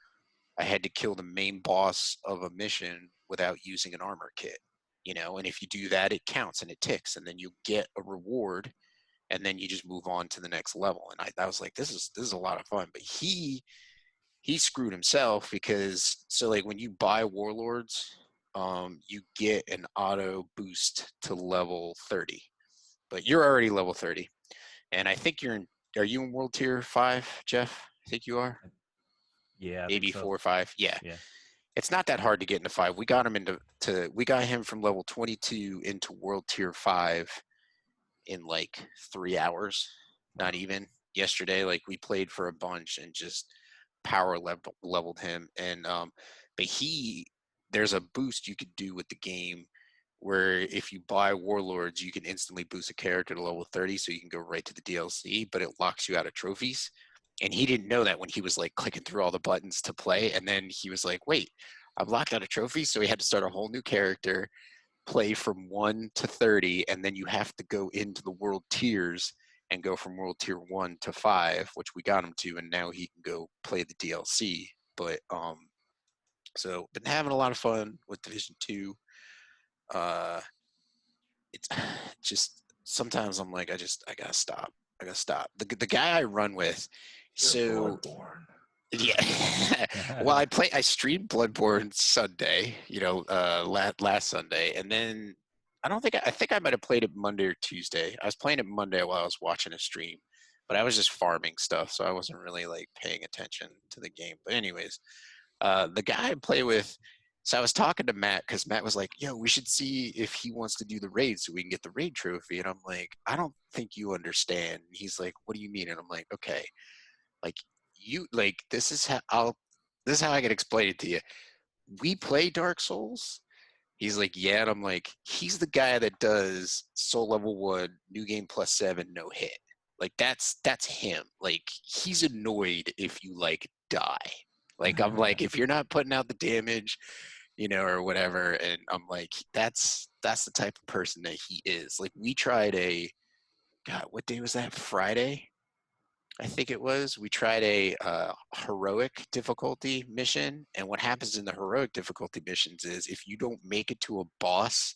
the main boss of a mission without using an armor kit. you know, and if you do that, it counts and it ticks, and then you get a reward, and then you just move on to the next level. And I was like, this is a lot of fun. But he screwed himself because, so like when you buy Warlords, you get an auto boost to level 30, but you're already level 30, and I think are you in World Tier 5, Jeff? I think you are. Yeah, I Maybe think so. 4 or 5. Yeah. Yeah. It's not that hard to get into 5. We got him we got him from level 22 into World Tier 5 in like 3 hours. Not even. Yesterday, like we played for a bunch and just power leveled him. And but there's a boost you could do with the game where if you buy Warlords, you can instantly boost a character to level 30, so you can go right to the DLC, but it locks you out of trophies. And he didn't know that when he was like clicking through all the buttons to play. And then he was like, wait, I'm locked out of trophies. So he had to start a whole new character, play from 1 to 30, and then you have to go into the world tiers and go from World Tier 1 to 5, which we got him to, and now he can go play the DLC. But so been having a lot of fun with Division 2. It's just sometimes I'm like, I gotta stop. I gotta stop. The guy I run with, so Bloodborne. yeah. Well, I streamed Bloodborne Sunday, you know, last Sunday, and then I think I might have played it Monday or Tuesday. I was playing it Monday while I was watching a stream, but I was just farming stuff, so I wasn't really like paying attention to the game. But anyways, the guy I play with, so I was talking to Matt because Matt was like, yo, we should see if he wants to do the raid so we can get the raid trophy. And I'm like, I don't think you understand. And he's like, what do you mean? And I'm like, okay, like this is how I can explain it to you. We play Dark Souls. He's like, yeah, and I'm like, he's the guy that does Soul Level 1, New Game +7, no hit. Like that's him. Like he's annoyed if you like die. Like I'm like, if you're not putting out the damage, you know, or whatever, and I'm like, that's the type of person that he is. Like we tried God, what day was that? Friday, I think it was. We tried a heroic difficulty mission, and what happens in the heroic difficulty missions is if you don't make it to a boss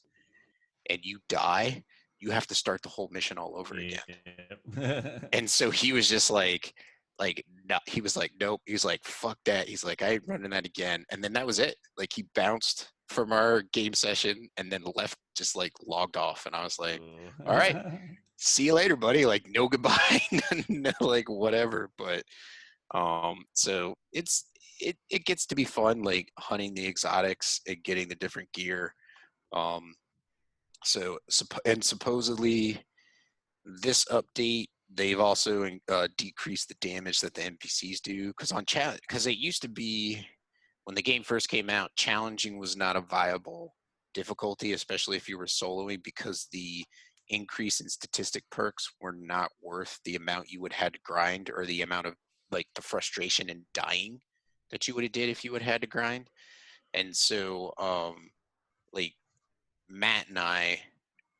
and you die, you have to start the whole mission all over again. And so he was just like no, he was like, nope. He was like, fuck that. He's like, I ain't running that again. And then that was it. Like he bounced from our game session and then left, just like logged off. And I was like, all right, see you later, buddy. Like no goodbye, no, like whatever. But so it gets to be fun, like hunting the exotics and getting the different gear. So supposedly this update, they've also decreased the damage that the NPCs do, because because it used to be when the game first came out, challenging was not a viable difficulty, especially if you were soloing, because the increase in statistic perks were not worth the amount you would had to grind, or the amount of like the frustration and dying that you would have did if you would had to grind. And so like Matt and I,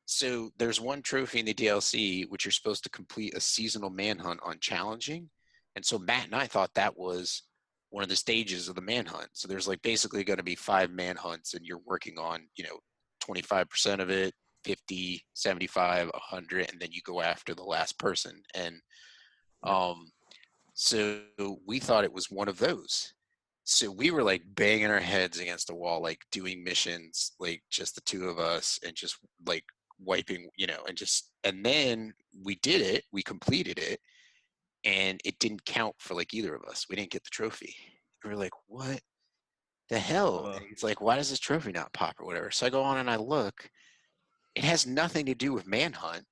so there's one trophy in the DLC which you're supposed to complete a seasonal manhunt on challenging. And so Matt and I thought that was one of the stages of the manhunt. So there's like basically going to be 5 manhunts, and you're working on, you know, 25% of it, 50, 75, 100, and then you go after the last person. And so we thought it was one of those. So we were like banging our heads against the wall, like doing missions, like just the two of us, and just like wiping, you know, and then we did it, we completed it, and it didn't count for like either of us. We didn't get the trophy. We were like, what the hell? And it's like, why does this trophy not pop or whatever? So I go on and I look. It has nothing to do with Manhunt,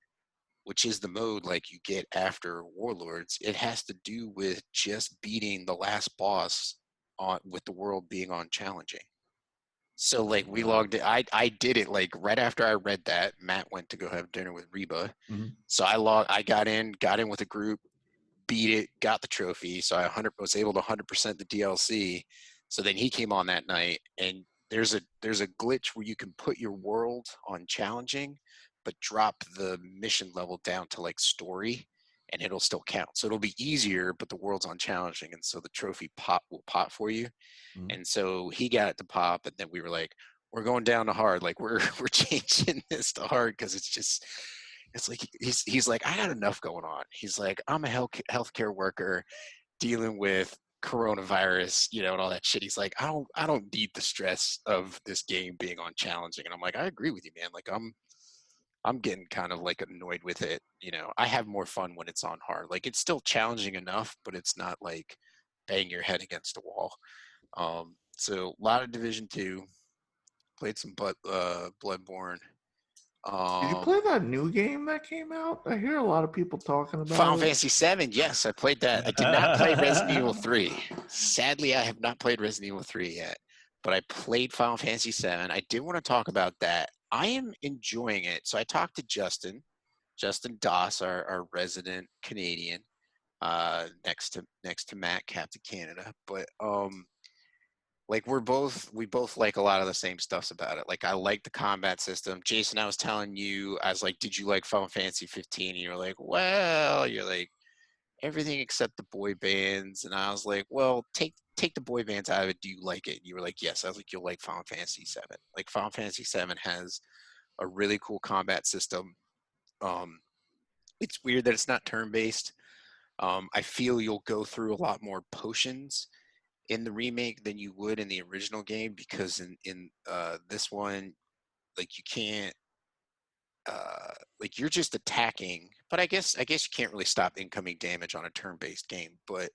which is the mode like you get after Warlords. It has to do with just beating the last boss on with the world being on challenging. So like we logged it. I did it like right after I read that. Matt went to go have dinner with Reba. Mm-hmm. So I got in with a group, beat it, got the trophy. So I was able to 100% the DLC. So then he came on that night, and there's a glitch where you can put your world on challenging, but drop the mission level down to like story, and it'll still count. So it'll be easier, but the world's on challenging, and so the trophy will pop for you. Mm-hmm. And so he got it to pop, and then we were like, we're going down to hard. Like we're changing this to hard because it's like he's like, I got enough going on. He's like, I'm a healthcare worker dealing with coronavirus, and all that shit. He's like, I don't need the stress of this game being on challenging. And I'm like, I agree with you, man. Like I'm getting kind of like annoyed with it. I have more fun when it's on hard. Like it's still challenging enough, but it's not like bang your head against a wall. So a lot of Division 2, played some Bloodborne. Did you play that new game that came out? I hear a lot of people talking about Final it. Fantasy 7, yes, I played that. I did not play Resident Evil 3. Sadly, I have not played Resident Evil 3 yet, but I played Final Fantasy 7. I did want to talk about that. I am enjoying it. So I talked to Justin Doss, our resident Canadian, next to Matt, Captain Canada. But like we both like a lot of the same stuffs about it. Like I like the combat system. Jason, I was telling you, I was like, did you like Final Fantasy 15? And you're like, well, you're like everything except the boy bands. And I was like, well, take the boy bands out of it. Do you like it? And you were like, yes. I was like, you'll like Final Fantasy 7. Like Final Fantasy 7 has a really cool combat system. It's weird that it's not turn-based. I feel you'll go through a lot more potions in the remake than you would in the original game, because in this one, like you can't like you're just attacking, but I guess you can't really stop incoming damage on a turn-based game. But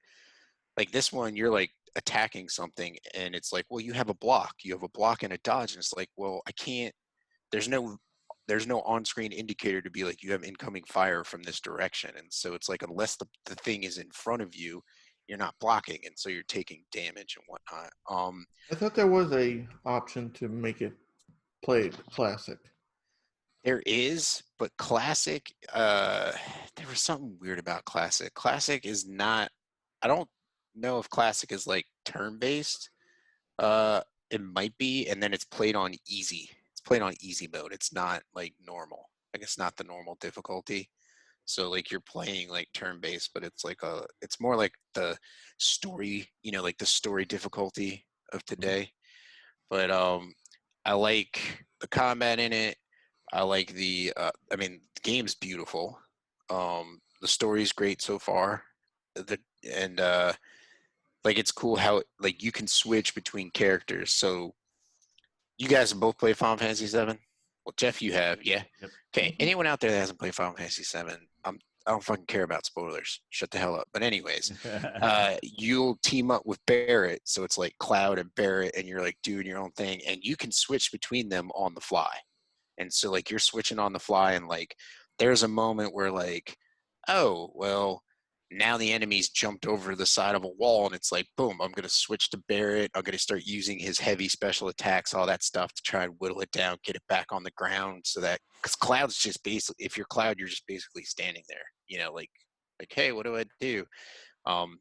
like this one, you're like attacking something and it's like, well, you have a block and a dodge, and it's like, well, I can't, there's no on-screen indicator to be like you have incoming fire from this direction. And so it's like, unless the thing is in front of you, you're not blocking, and so you're taking damage and whatnot. I thought there was a option to make it play classic. There is, but classic, there was something weird about classic. Classic is not, I don't know if classic is like turn-based. It might be, and then it's played on easy. It's played on easy mode. It's not like normal. Like it's not the normal difficulty. So like you're playing like turn-based, but it's like it's more like the story, like the story difficulty of today. But I like the combat in it. I like I mean, the game's beautiful. The story's great so far. And like it's cool how like you can switch between characters. So you guys have both played Final Fantasy 7? Well, Jeff, you have, yeah. Yep. Okay, anyone out there that hasn't played Final Fantasy 7, I don't fucking care about spoilers. Shut the hell up. But anyways, you'll team up with Barrett, so it's like Cloud and Barrett, and you're like doing your own thing, and you can switch between them on the fly. And so like you're switching on the fly, and like there's a moment where like, oh, well, now the enemy's jumped over the side of a wall, and it's like, boom, I'm going to switch to Barrett. I'm going to start using his heavy special attacks, all that stuff, to try and whittle it down, get it back on the ground, so that, because Cloud's just basically, if you're Cloud, you're just basically standing there, like, hey, what do I do? And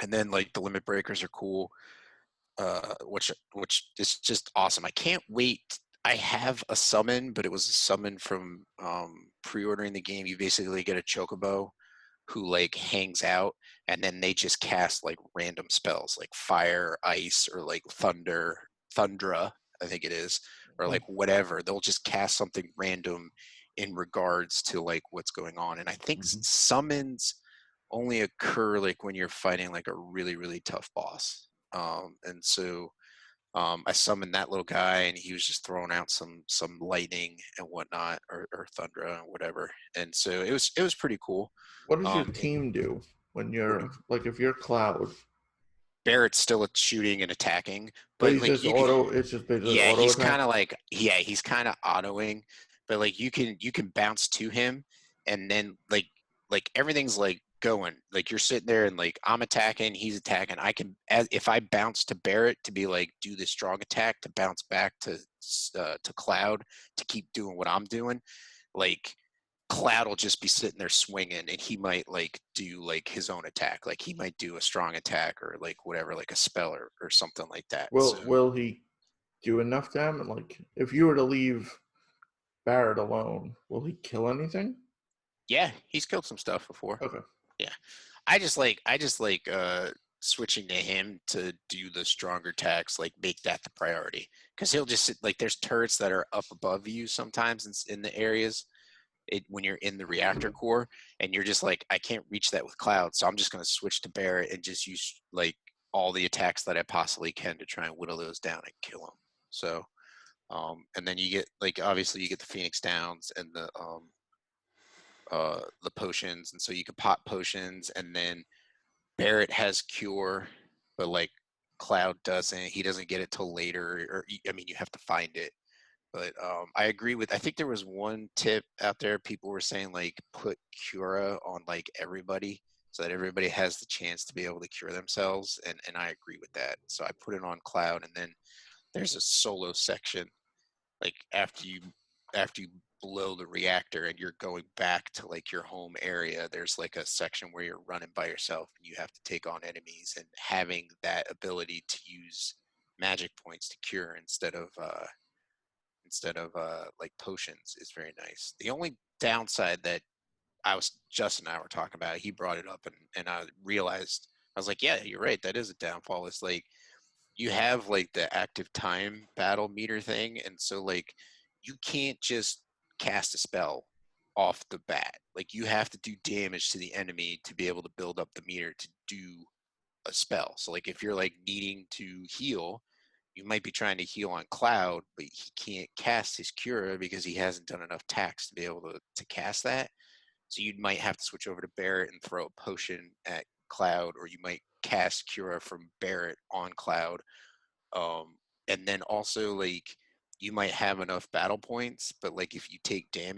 then like the limit breakers are cool, which is just awesome. I can't wait. I have a summon, but it was a summon from pre-ordering the game. You basically get a chocobo who like hangs out, and then they just cast like random spells like fire, ice, or like thundra, I think it is, or like whatever. They'll just cast something random in regards to like what's going on. And I think summons only occur like when you're fighting like a really, really tough boss. And so I summoned that little guy, and he was just throwing out some lightning and whatnot, or thundra and whatever. And so it was pretty cool. What does your team do when you're like, if you're Cloud? Barrett's still shooting and attacking, But but he's like just auto. It's just basically yeah, auto he's attack? kind of like, yeah, he's kind of autoing, but like you can bounce to him, and then like everything's like going, like you're sitting there, and like I'm attacking, he's attacking. I can, if I bounce to Barrett to be like do the strong attack, to bounce back to Cloud to keep doing what I'm doing, like Cloud will just be sitting there swinging, and he might like do like his own attack, like he might do a strong attack or like whatever, like a spell or something like that. Will he do enough damage? Like, if you were to leave Barrett alone, will he kill anything? Yeah, he's killed some stuff before. Okay. Yeah, I just like switching to him to do the stronger attacks, like make that the priority, because he'll just sit, like there's turrets that are up above you sometimes in the areas when you're in the reactor core, and you're just like, I can't reach that with Cloud, so I'm just going to switch to Barret and just use like all the attacks that I possibly can to try and whittle those down and kill them. So and then you get, like, obviously you get the Phoenix Downs and the potions, and so you can pop potions, and then Barret has cure, but like Cloud doesn't. He doesn't get it till later, or I mean, you have to find it. But I agree with. I think there was one tip out there. People were saying like put Cura on like everybody, so that everybody has the chance to be able to cure themselves. And I agree with that. So I put it on Cloud, and then there's a solo section, like after you blow the reactor and you're going back to like your home area, there's like a section where you're running by yourself and you have to take on enemies, and having that ability to use magic points to cure instead of like potions is very nice. The only downside that Justin and I were talking about, he brought it up, and I realized, I was like, yeah, you're right, that is a downfall. It's like you have like the active time battle meter thing, and so like you can't just cast a spell off the bat. Like you have to do damage to the enemy to be able to build up the meter to do a spell. So like if you're like needing to heal, you might be trying to heal on Cloud, but he can't cast his cure because he hasn't done enough attacks to be able to cast that. So you might have to switch over to Barret and throw a potion at Cloud, or you might cast cure from Barret on Cloud. And then also like you might have enough battle points, but like if you take too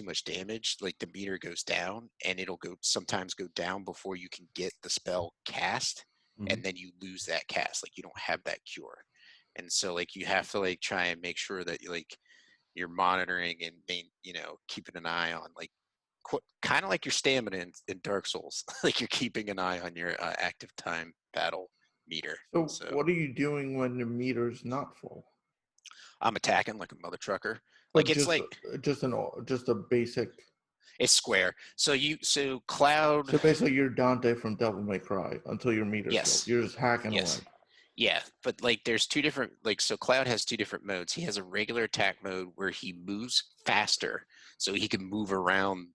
much damage, like the meter goes down, and it'll sometimes go down before you can get the spell cast, and then you lose that cast, like you don't have that cure. And so like you have to like try and make sure that you're monitoring and keeping an eye on like kind of like your stamina in Dark Souls. Like you're keeping an eye on your active time battle meter. So what are you doing when the meter's not full? I'm attacking like a mother trucker. But Like it's like just a basic. it's square. So Cloud. So basically, you're Dante from Devil May Cry until your meter's Yes. filled. You're just hacking Yes. away. Yeah, but like there's two different, like, so Cloud has two different modes. He has a regular attack mode where he moves faster, so he can move around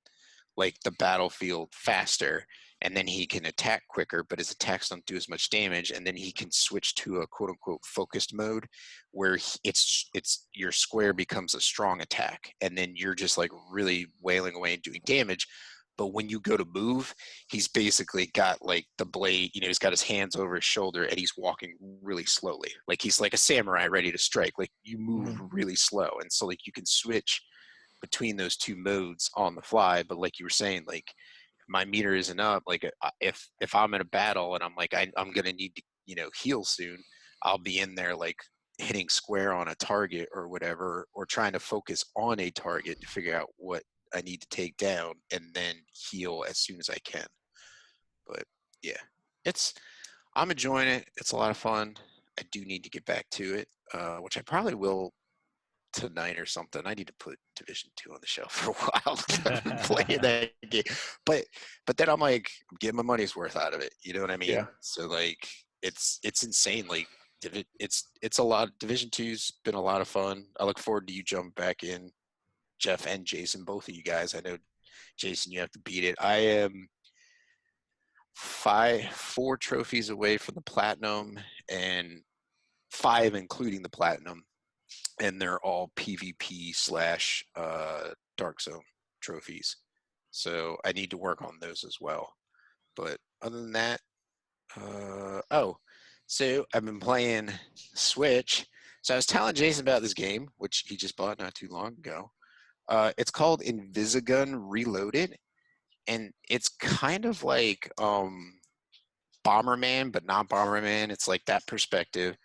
like the battlefield faster, and then he can attack quicker, but his attacks don't do as much damage. And then he can switch to a quote unquote focused mode where it's your square becomes a strong attack, and then you're just like really wailing away and doing damage. But when you go to move, he's basically got like the blade, he's got his hands over his shoulder, and he's walking really slowly. Like he's like a samurai ready to strike. Like you move really slow. And so like you can switch between those two modes on the fly. But like you were saying, like my meter isn't up. Like if I'm in a battle and I'm like, I'm going to need to, heal soon, I'll be in there like hitting square on a target or whatever, or trying to focus on a target to figure out what I need to take down and then heal as soon as I can. But yeah, I'm enjoying it. It's a lot of fun. I do need to get back to it, which I probably will tonight or something. I need to put Division 2 on the shelf for a while. I've been playing that game. But then I'm like, I'm getting my money's worth out of it. You know what I mean? Yeah. So like it's insane. Like it's a lot. Division 2's been a lot of fun. I look forward to you jumping back in, Jeff and Jason, both of you guys. I know, Jason, you have to beat it. I am 4 trophies away from the platinum, and 5 including the platinum, and they're all PvP / Dark Zone trophies. So I need to work on those as well. But other than that, so I've been playing Switch. So I was telling Jason about this game, which he just bought not too long ago. It's called Invisigun Reloaded, and it's kind of like Bomberman, but not Bomberman. It's like that perspective,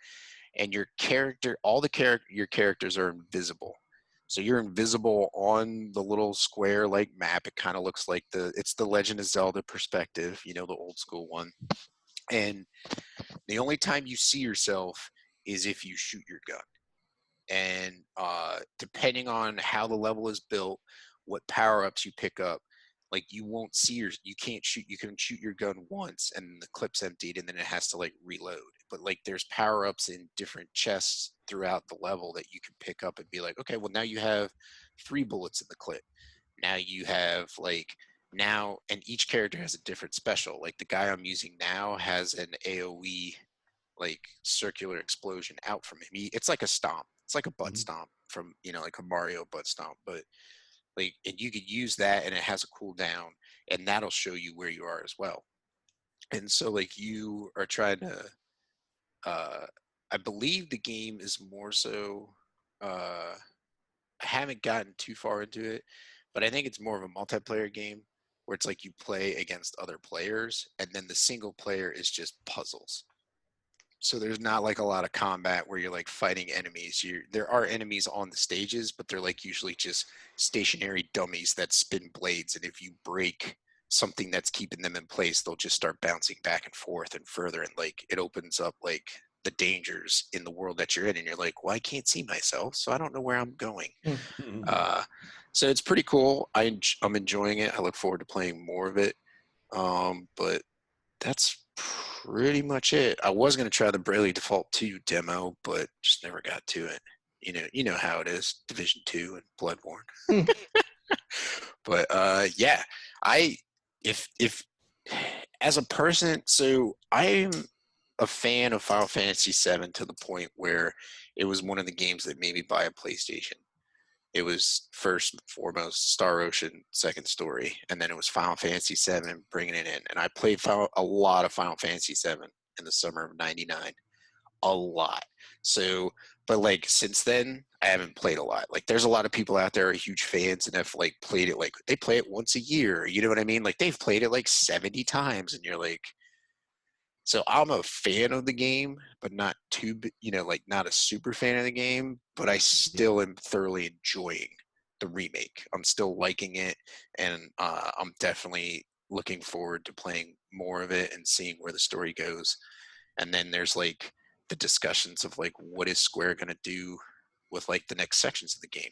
and your characters are invisible. So you're invisible on the little square like map. It kind of looks like it's the Legend of Zelda perspective, the old school one. And the only time you see yourself is if you shoot your gun. And depending on how the level is built, what power-ups you pick up, like you won't see you can't shoot, you can shoot your gun once and the clip's emptied and then it has to like reload. But like there's power-ups in different chests throughout the level that you can pick up and be like, okay, well now you have 3 bullets in the clip. Now you have like and each character has a different special. Like the guy I'm using now has an AoE like circular explosion out from him. It's like a stomp. It's like a butt stomp from, like a Mario butt stomp, but like, and you could use that and it has a cooldown and that'll show you where you are as well. And so like you are trying to, I believe the game is more so, I haven't gotten too far into it, but I think it's more of a multiplayer game where it's like you play against other players and then the single player is just puzzles. So there's not like a lot of combat where you're like fighting enemies. There are enemies on the stages, but they're like usually just stationary dummies that spin blades. And if you break something that's keeping them in place, they'll just start bouncing back and forth and further. And like it opens up like the dangers in the world that you're in. And you're like, well, I can't see myself, so I don't know where I'm going. So it's pretty cool. I'm enjoying it. I look forward to playing more of it. But that's pretty much it. I was going to try the Bravely Default 2 demo, but just never got to it. You know how it is, Division 2 and Bloodborne. But yeah, if as a person, so I'm a fan of Final Fantasy VII to the point where it was one of the games that made me buy a PlayStation. It was first and foremost Star Ocean, second story, and then it was Final Fantasy VII, bringing it in. And I played a lot of Final Fantasy VII in the summer of '99, a lot. So, but like since then, I haven't played a lot. Like there's a lot of people out there who are huge fans and have like played it, like they play it once a year. You know what I mean? Like they've played it like 70 times, and you're like, so I'm a fan of the game, but not too, like not a super fan of the game, but I still am thoroughly enjoying the remake. I'm still liking it, and I'm definitely looking forward to playing more of it and seeing where the story goes. And then there's like the discussions of like, what is Square going to do with like the next sections of the game?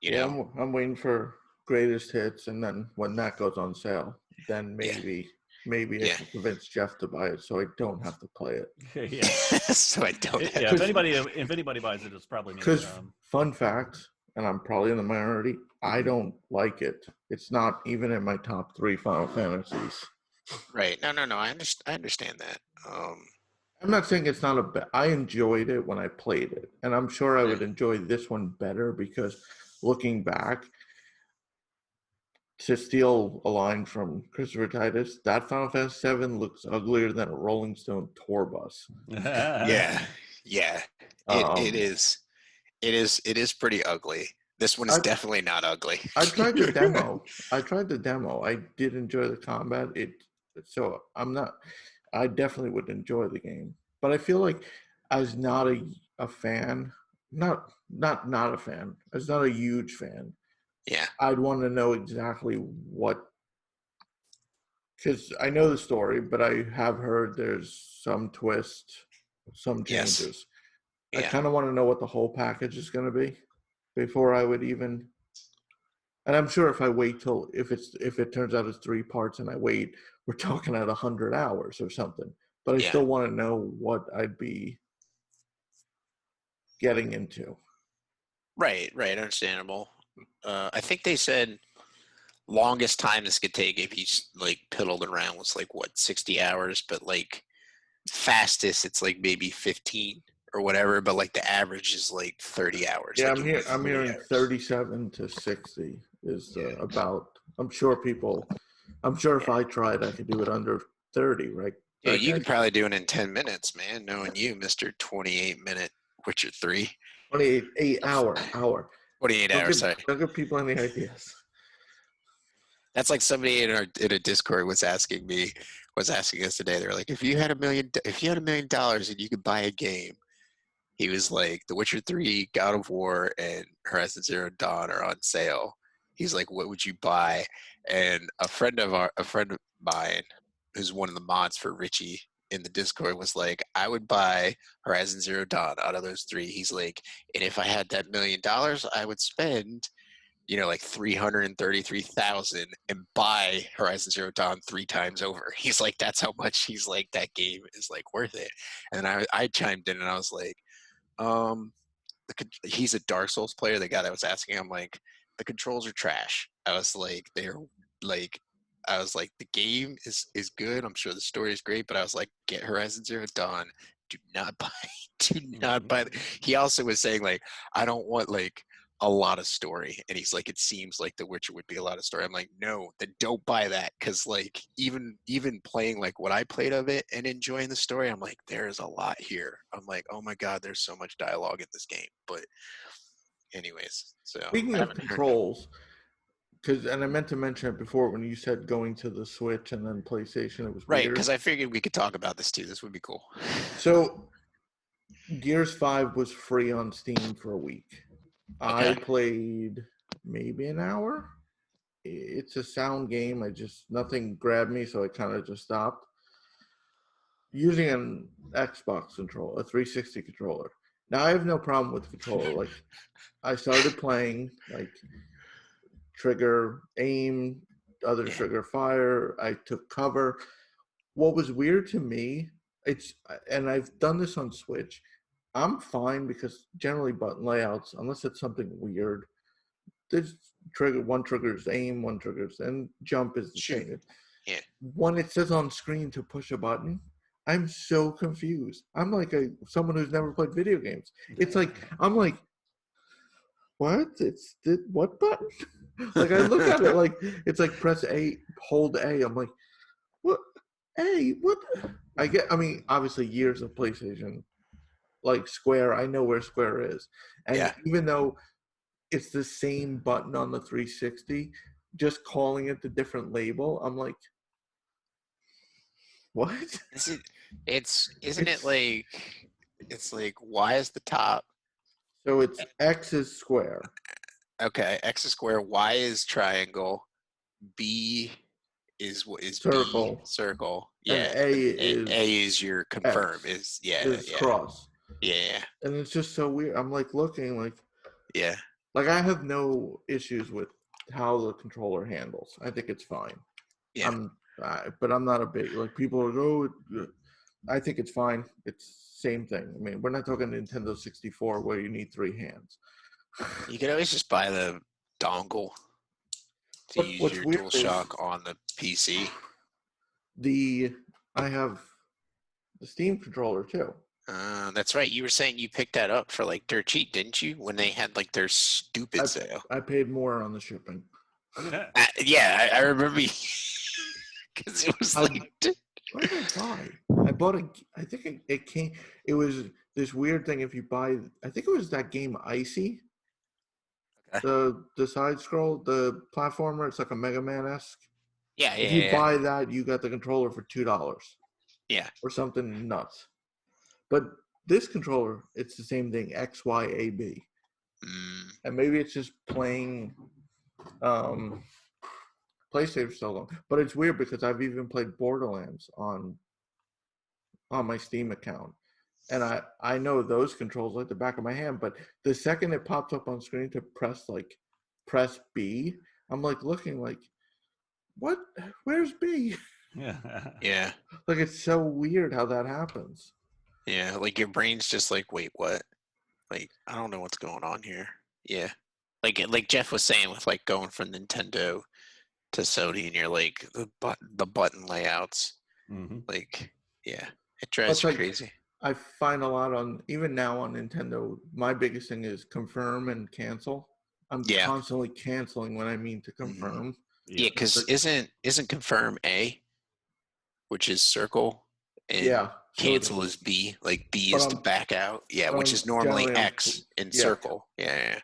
You know? I'm waiting for greatest hits, and then when that goes on sale, then maybe I can convince Jeff to buy it so I don't have to play it. Yeah. So I don't. Yeah. If anybody buys it, it's probably me. Because fun fact, and I'm probably in the minority, I don't like it. It's not even in my top 3 Final Fantasies. Right. No. I understand that. I'm not saying it's not I enjoyed it when I played it, and I'm sure I would enjoy this one better because looking back, to steal a line from Christopher Titus, that Final Fantasy VII looks uglier than a Rolling Stone tour bus. Yeah. It is. It is pretty ugly. This one is definitely not ugly. I tried the demo. I did enjoy the combat. I definitely would enjoy the game. But I feel like as not a fan, not a fan, as not a huge fan, yeah, I'd want to know exactly what, because I know the story, but I have heard there's some twist, some changes. Yes. I kind of want to know what the whole package is going to be before I would even. And I'm sure if I wait till if it turns out it's 3 parts and I wait, we're talking at 100 hours or something. But I still want to know what I'd be getting into. Right, understandable. I think they said longest time this could take if you like piddled around was like 60 hours, but like fastest it's like maybe 15 or whatever, but like the average is like 30 hours. Yeah, like I'm hearing 37 to 60 is about. I'm sure if I tried, I could do it under 30, right? Yeah, you could probably do it in 10 minutes, man, knowing you, Mr. 28-minute Witcher 3. 28 hour. 28 hours, sorry. Don't give people any ideas. That's like somebody in a Discord was asking us today. They're like, if you had $1 million and you could buy a game, he was like, The Witcher 3, God of War, and Horizon Zero Dawn are on sale. He's like, what would you buy? And a friend of mine, who's one of the mods for Richie in the Discord, was like, I would buy Horizon Zero Dawn out of those 3. He's like, and if I had that $1 million, I would spend, like 333,000 and buy Horizon Zero Dawn 3 times over. He's like, that's how much he's like, that game is like worth it. And I chimed in and I was like, he's a Dark Souls player. The guy that was asking, I'm like, the controls are trash. I was like, the game is good. I'm sure the story is great, but I was like, get Horizon Zero Dawn. Do not buy. He also was saying like, I don't want like a lot of story, and he's like, it seems like The Witcher would be a lot of story. I'm like, no, then don't buy that, because like even playing like what I played of it and enjoying the story, I'm like, there is a lot here. I'm like, oh my god, there's so much dialogue in this game. But anyways, so Speaking of controls, and I meant to mention it before when you said going to the Switch and then PlayStation, it was right, weird. because I figured we could talk about this too. This would be cool. So Gears 5 was free on Steam for a week. Okay. I played maybe an hour. It's a sound game. Nothing grabbed me, so I kind of just stopped. Using an Xbox controller, a 360 controller. Now I have no problem with the controller. Like, I started playing, like, trigger, aim, other trigger, fire. I took cover. What was weird to me, and I've done this on Switch, I'm fine because generally button layouts, unless it's something weird, there's one triggers aim, one triggers, and jump is the same. Yeah. When it says on screen to push a button, I'm so confused. I'm like someone who's never played video games. It's like, I'm like, what? What button? Like, I look at it like it's like press A, hold A. I'm like, what? A? What? I mean, obviously years of PlayStation, like Square. I know where Square is, and even though it's the same button on the 360, just calling it the different label, I'm like, what? Isn't it like, it's like Y is the top. So it's X is square. Okay, X is square, Y is triangle, B is Circle. B, circle. And Yeah. A is your confirm. X Is cross. Yeah. And it's just so weird. I'm like looking like, Yeah. like, I have no issues with how the controller handles. I think it's fine. Yeah. But I'm not a big, like, people are I think it's fine. It's same thing. I mean, we're not talking Nintendo 64 where you need 3 hands. You could always just buy the dongle to use your DualShock on the PC. I have the Steam controller too. That's right. You were saying you picked that up for like dirt cheap, didn't you? When they had like their stupid sale. I paid more on the shipping. Yeah, I remember because it was like. What did I buy? I bought I think it came. It was this weird thing. If you buy, I think it was that game Icy. Okay. The side scroll, the platformer. It's like a Mega Man-esque. Yeah. If you buy that, you got the controller for $2. Yeah. Or something nuts. But this controller, it's the same thing. X, Y, A, B. And maybe it's just playing PlayStation so long. But it's weird because I've even played Borderlands on my Steam account. And I know those controls like the back of my hand, but the second it pops up on screen to press B, I'm like looking like, what? Where's B? Yeah. Like, it's so weird how that happens. Yeah, like your brain's just like, wait, what? Like, I don't know what's going on here. Yeah. Like Jeff was saying with like going from Nintendo to Sony, and you're like the button layouts. Like, yeah, it drives you crazy. I find a lot even now on Nintendo, my biggest thing is confirm and cancel. I'm constantly canceling when I mean to confirm. Yeah, because isn't confirm A, which is circle, and cancel is B. Like B is to back out. Yeah, which is normally X in circle. Yeah.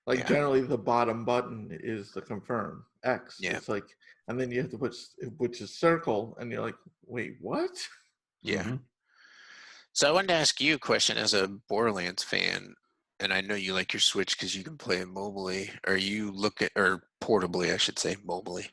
Like generally the bottom button is the confirm X. Yeah. It's like, and then you have to put which is circle, and you're like, wait, what? Yeah. So I wanted to ask you a question as a Borderlands fan, and I know you like your Switch because you can play it mobily. Are you or portably, I should say, mobily?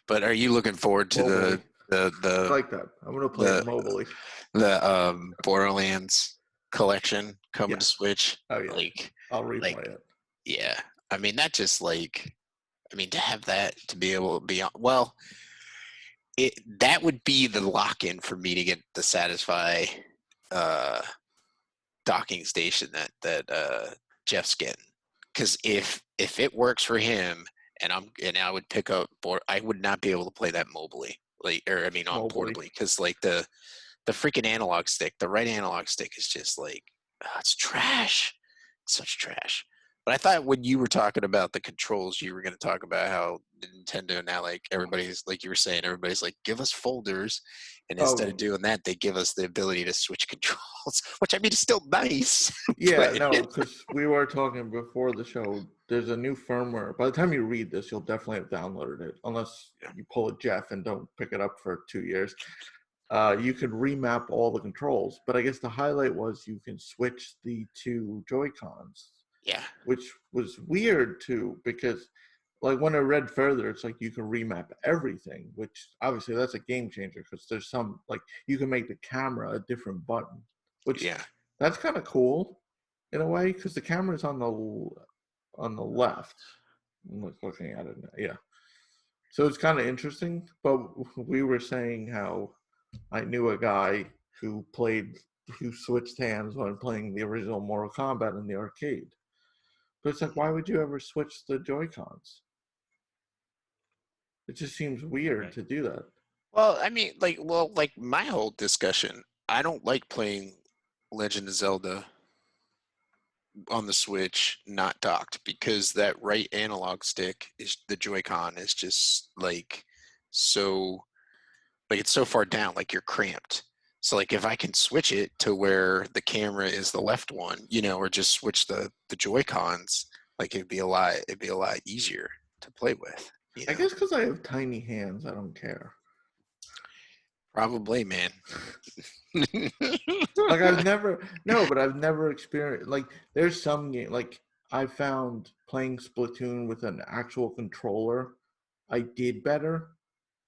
But are you looking forward to the I like that? I'm gonna play it mobily. The Borderlands collection coming to Switch. Oh yeah. Like, I'll replay it. Yeah, I mean, that just like, I mean, to have that to be able to be on. Well, that would be the lock-in for me to get the Satisfy docking station that Jeff's getting. Because if it works for him, and I would pick up, I would not be able to play that mobily, like, or I mean, on Mobily. portably, because like the freaking analog stick, the right analog stick is just like, it's trash, such trash. But I thought when you were talking about the controls, you were going to talk about how Nintendo now, like everybody's, like you were saying, everybody's like, give us folders, and instead of doing that, they give us the ability to switch controls, which I mean is still nice. Yeah, but- no, because we were talking before the show. There's a new firmware. By the time you read this, you'll definitely have downloaded it, unless you pull a Jeff and don't pick it up for 2 years. You could remap all the controls, but I guess the highlight was you can switch the two Joy-Cons. Yeah. Which was weird too, because like when I read further, it's like you can remap everything, which obviously that's a game changer because there's some like you can make the camera a different button, which that's kind of cool in a way because the camera's on the left. I'm looking at it now. Yeah, so it's kind of interesting. But we were saying how I knew a guy who switched hands when playing the original Mortal Kombat in the arcade. But it's like, why would you ever switch the Joy-Cons? It just seems weird to do that. Well, I mean, like my whole discussion, I don't like playing Legend of Zelda on the Switch not docked because that right analog stick is the Joy-Con is just like so, like it's so far down, like you're cramped. So like if I can switch it to where the camera is the left one, or just switch the Joy-Cons, like it'd be a lot easier to play with. I guess because I have tiny hands, I don't care. Probably, man. Like I've never experienced like there's some game like I found playing Splatoon with an actual controller, I did better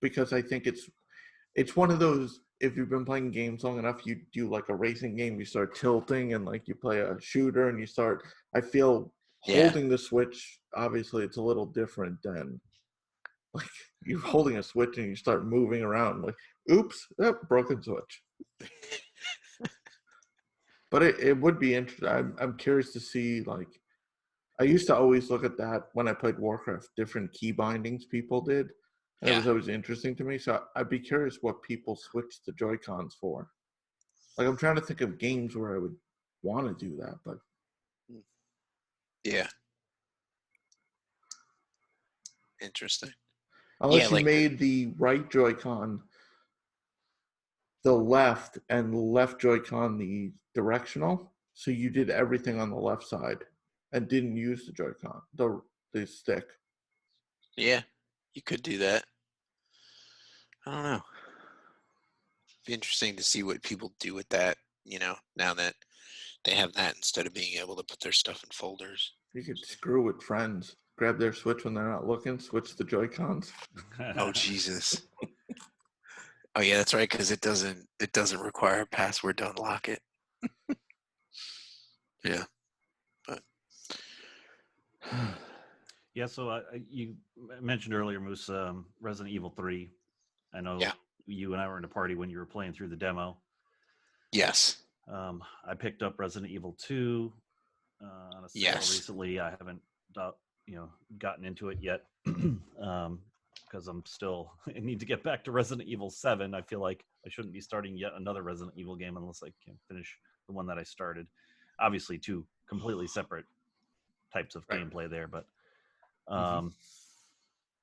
because I think it's one of those. If you've been playing games long enough, you do like a racing game, you start tilting and like you play a shooter and I feel holding the Switch, obviously it's a little different than like you're holding a Switch and you start moving around like, oops, broken Switch. But it would be interesting. I'm curious to see like, I used to always look at that when I played Warcraft, different key bindings people did. And it was always interesting to me. So I'd be curious what people switch the Joy-Cons for. Like I'm trying to think of games where I would want to do that, but yeah, interesting. Unless you made the right Joy-Con the left and the left Joy-Con the directional, so you did everything on the left side and didn't use the Joy-Con, the stick. Yeah, you could do that. I don't know. It'd be interesting to see what people do with that, now that they have that instead of being able to put their stuff in folders. You could screw with friends. Grab their Switch when they're not looking, switch the Joy-Cons. Oh, Jesus. Oh, yeah, that's right, because it doesn't require a password to unlock it. Yeah. But. Yeah, so you mentioned earlier, Moose, Resident Evil 3. I know you and I were in a party when you were playing through the demo. Yes. I picked up Resident Evil 2 on a sale recently. I haven't, gotten into it yet because I need to get back to Resident Evil 7. I feel like I shouldn't be starting yet another Resident Evil game unless I can finish the one that I started. Obviously, two completely separate types of gameplay there, but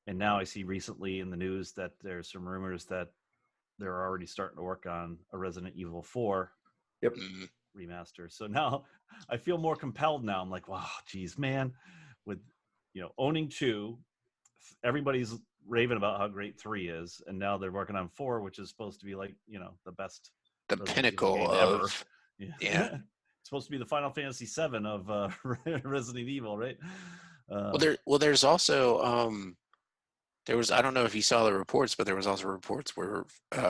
and now I see recently in the news that there's some rumors that they're already starting to work on a Resident Evil 4 remaster. So now I feel more compelled now. I'm like, wow, geez, man, with owning 2, everybody's raving about how great 3 is, and now they're working on 4, which is supposed to be like the best, the pinnacle of ever. Yeah. It's supposed to be the Final Fantasy 7 of Resident Evil, right? There's also there was, I don't know if you saw the reports, but there was also reports where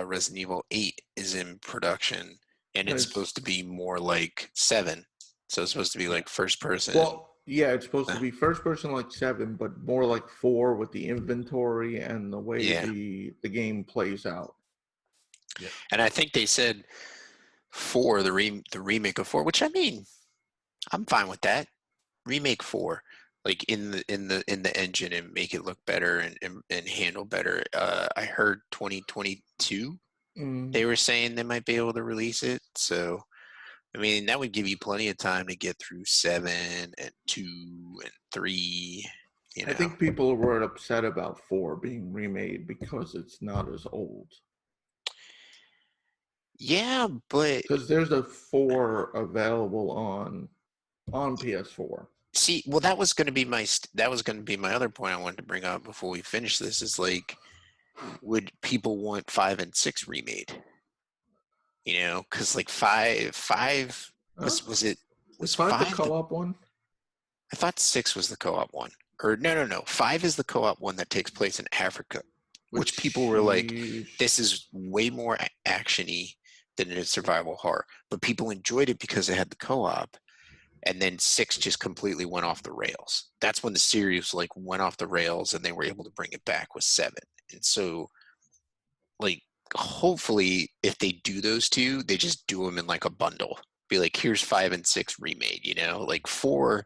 Resident Evil 8 is in production, and it's supposed to be more like 7. So it's supposed to be like first person. Well, Yeah, it's supposed to be first person like 7, but more like 4 with the inventory and the way Yeah. the game plays out. And I think they said 4, the remake of 4, which I mean, I'm fine with that. Remake 4, like in the engine and make it look better and handle better. I heard 2022 they were saying they might be able to release it. So I mean, that would give you plenty of time to get through 7 and 2 and 3. You I know. think people were upset about 4 being remade because it's not as old. Yeah, but Because there's a 4 available on PS4. see, well, that was going to be my other point I wanted to bring up before we finish this. Is like, would people want 5 and 6 remade? You know, because like five was it was 5 the 5 co-op one? I thought 6 was the co-op one. Or no. 5 is the co-op one that takes place in Africa, which people were like, this is way more action-y than it is survival horror. But people enjoyed it because it had the co-op. And then 6 just completely went off the rails. That's when the series like went off the rails and they were able to bring it back with 7. And so like hopefully if they do those two, they just do them in like a bundle. Be like, here's 5 and 6 remade, you know? Like 4,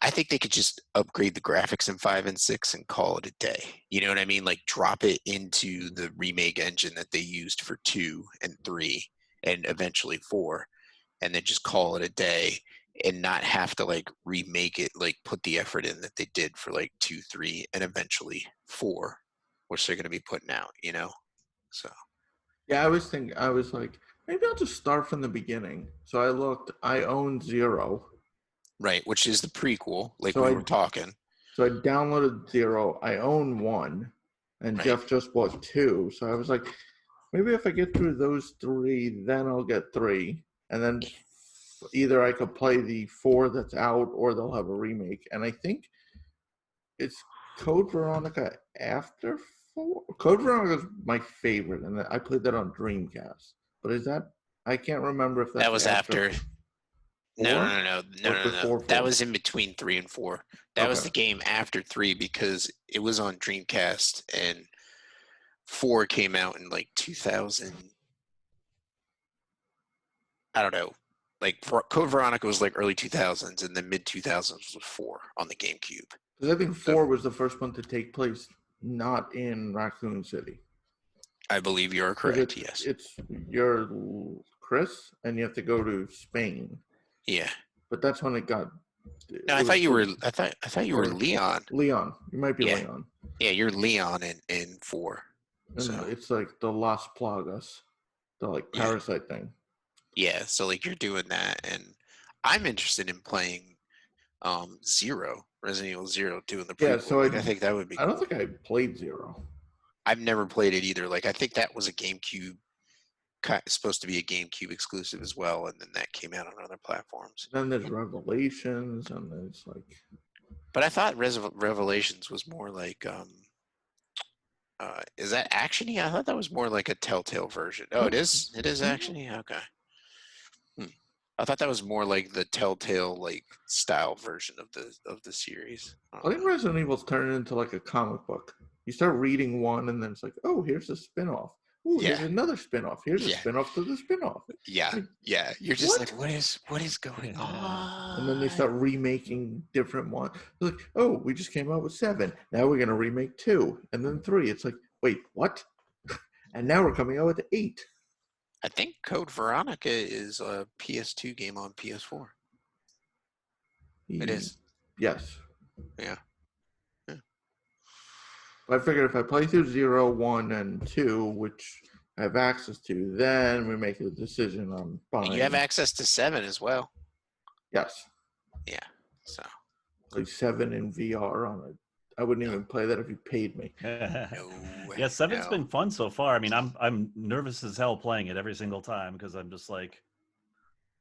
I think they could just upgrade the graphics in 5 and 6 and call it a day. You know what I mean? Like drop it into the remake engine that they used for 2 and 3 and eventually 4, and then just call it a day and not have to like remake it, like put the effort in that they did for like 2, 3, and eventually 4, which they're going to be putting out, you know? So. Yeah, I was like, maybe I'll just start from the beginning. So I looked, I own 0. Right, which is the prequel, like So we were talking. So I downloaded 0. I own 1, and Right. Jeff just bought 2. So I was like, maybe if I get through those 3, then I'll get 3, and then either I could play the 4 that's out, or they'll have a remake. And I think it's Code Veronica after 4. Code Veronica is my favorite, and I played that on Dreamcast. But is that? I can't remember if that's That was after. No. Before 4? That was in between 3 and 4. That was Okay. the game after 3 because it was on Dreamcast and 4 came out in like 2000. I don't know. Like Code Veronica was like early 2000s, and then mid 2000s was 4 on the GameCube. Because I think 4 was the first one to take place not in Raccoon City. I believe you are correct. Yes. It's you're Chris, and you have to go to Spain. Yeah. But that's when it got. No, I thought you were. I thought you were Leon. Leon, you might be Yeah. Leon. Yeah, you're Leon in 4. And so it's like the Las Plagas, the like parasite thing. Yeah, so like you're doing that, and I'm interested in playing 0, Resident Evil 0, doing the prequel. Yeah, so I think that would be. I don't cool. think I played 0. I've never played it either. Like I think that was a GameCube, supposed to be a GameCube exclusive as well, and then that came out on other platforms. Then there's Revelations, and there's like. But I thought Revelations was more like, is that actiony? I thought that was more like a Telltale version. Oh, it is. It is actiony. Okay. I thought that was more like the Telltale like style version of the series. I think Resident Evil's turning into like a comic book. You start reading one, and then it's like, oh, here's a spin-off. Oh, here's another spin-off. Here's a spin-off to the spin-off. Yeah, yeah. You're just like, what is going on? And then they start remaking different ones. Like, oh, we just came out with 7. Now we're gonna remake 2, and then 3. It's like, wait, what? And now we're coming out with 8. I think Code Veronica is a PS2 game on PS4. It is. Yes. Yeah. I figured if I play through 0, 1, and 2, which I have access to, then we make a decision on buying. You have access to 7 as well. Yes. Yeah. So. Like 7 in VR on it. I wouldn't even play that if you paid me. Yeah, 7's been fun so far. I mean, I'm nervous as hell playing it every single time because I'm just like,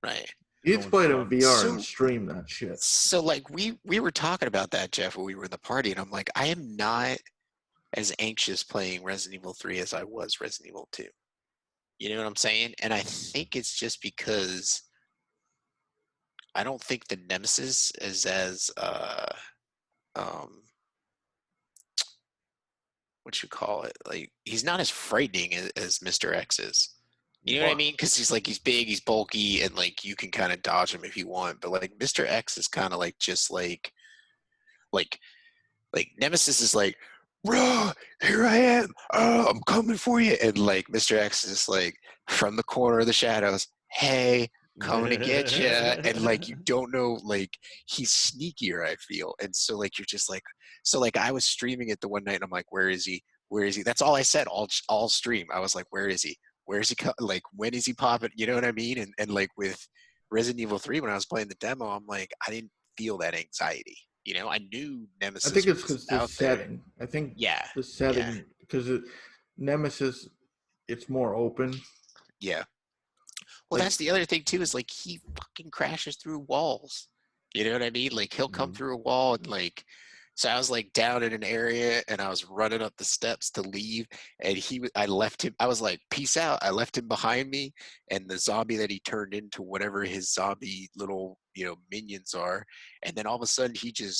right. You'd play it in VR and stream that shit. So like we were talking about that, Jeff, when we were in the party, and I'm like, I am not as anxious playing Resident Evil 3 as I was Resident Evil 2. You know what I'm saying? And I think it's just because I don't think the Nemesis is as um what you call it, like he's not as frightening as Mr. X is. You know what I Well, mean? Because he's big, he's bulky, and like you can kind of dodge him if you want. But like Mr. X is kind of like just like Nemesis is like, bro, here I am. Oh, I'm coming for you. And like Mr. X is like from the corner of the shadows, hey, coming to get you. And like you don't know, like he's sneakier, I feel. And so like you're just like, so like I was streaming it the one night and I'm like, where is he? Where is he? That's all I said all stream. I was like, where is he? Where is he? Like when is he popping? You know what I mean? And like with Resident Evil 3 when I was playing the demo, I'm like, I didn't feel that anxiety. You know, I knew I Nemesis think it's was because the out there. setting. I think Yeah, the setting because Nemesis, it's more open. yeah. Well, Like, that's the other thing too. Is like he fucking crashes through walls. You know what I mean? Like he'll come Mhm. through a wall and like. So I was like down in an area and I was running up the steps to leave, and I left him. I was like, "Peace out." I left him behind me, and the zombie that he turned into, whatever his zombie little minions are, and then all of a sudden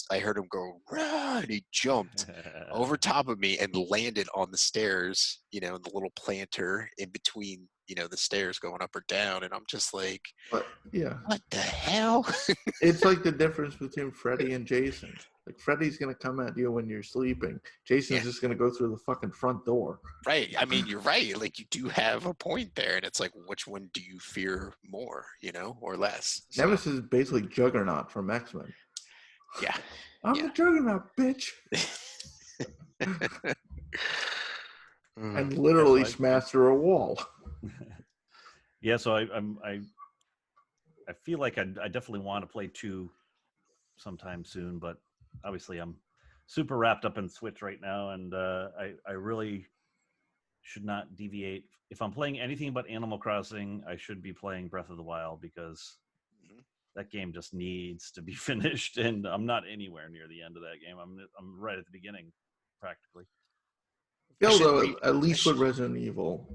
I heard him go, "Rah!" And he jumped over top of me and landed on the stairs, the little planter in between, the stairs going up or down. And I'm just like, but yeah, what the hell? it's like the difference between Freddy and Jason. Like Freddy's gonna come at you when you're sleeping. Jason's Yeah, just gonna go through the fucking front door. right. I mean, you're right. Like, you do have a point there. And it's like, which one do you fear more, or less? So, Nemesis is basically Juggernaut from X-Men. yeah. I'm the Juggernaut, bitch, and literally Yeah, so smash through a wall. yeah, so I feel like I definitely want to play 2 sometime soon, but obviously I'm super wrapped up in Switch right now, and I really should not deviate. If I'm playing anything but Animal Crossing, I should be playing Breath of the Wild, because that game just needs to be finished, and I'm not anywhere near the end of that game. I'm right at the beginning, practically. I I feel should though, read. at least with Resident Evil,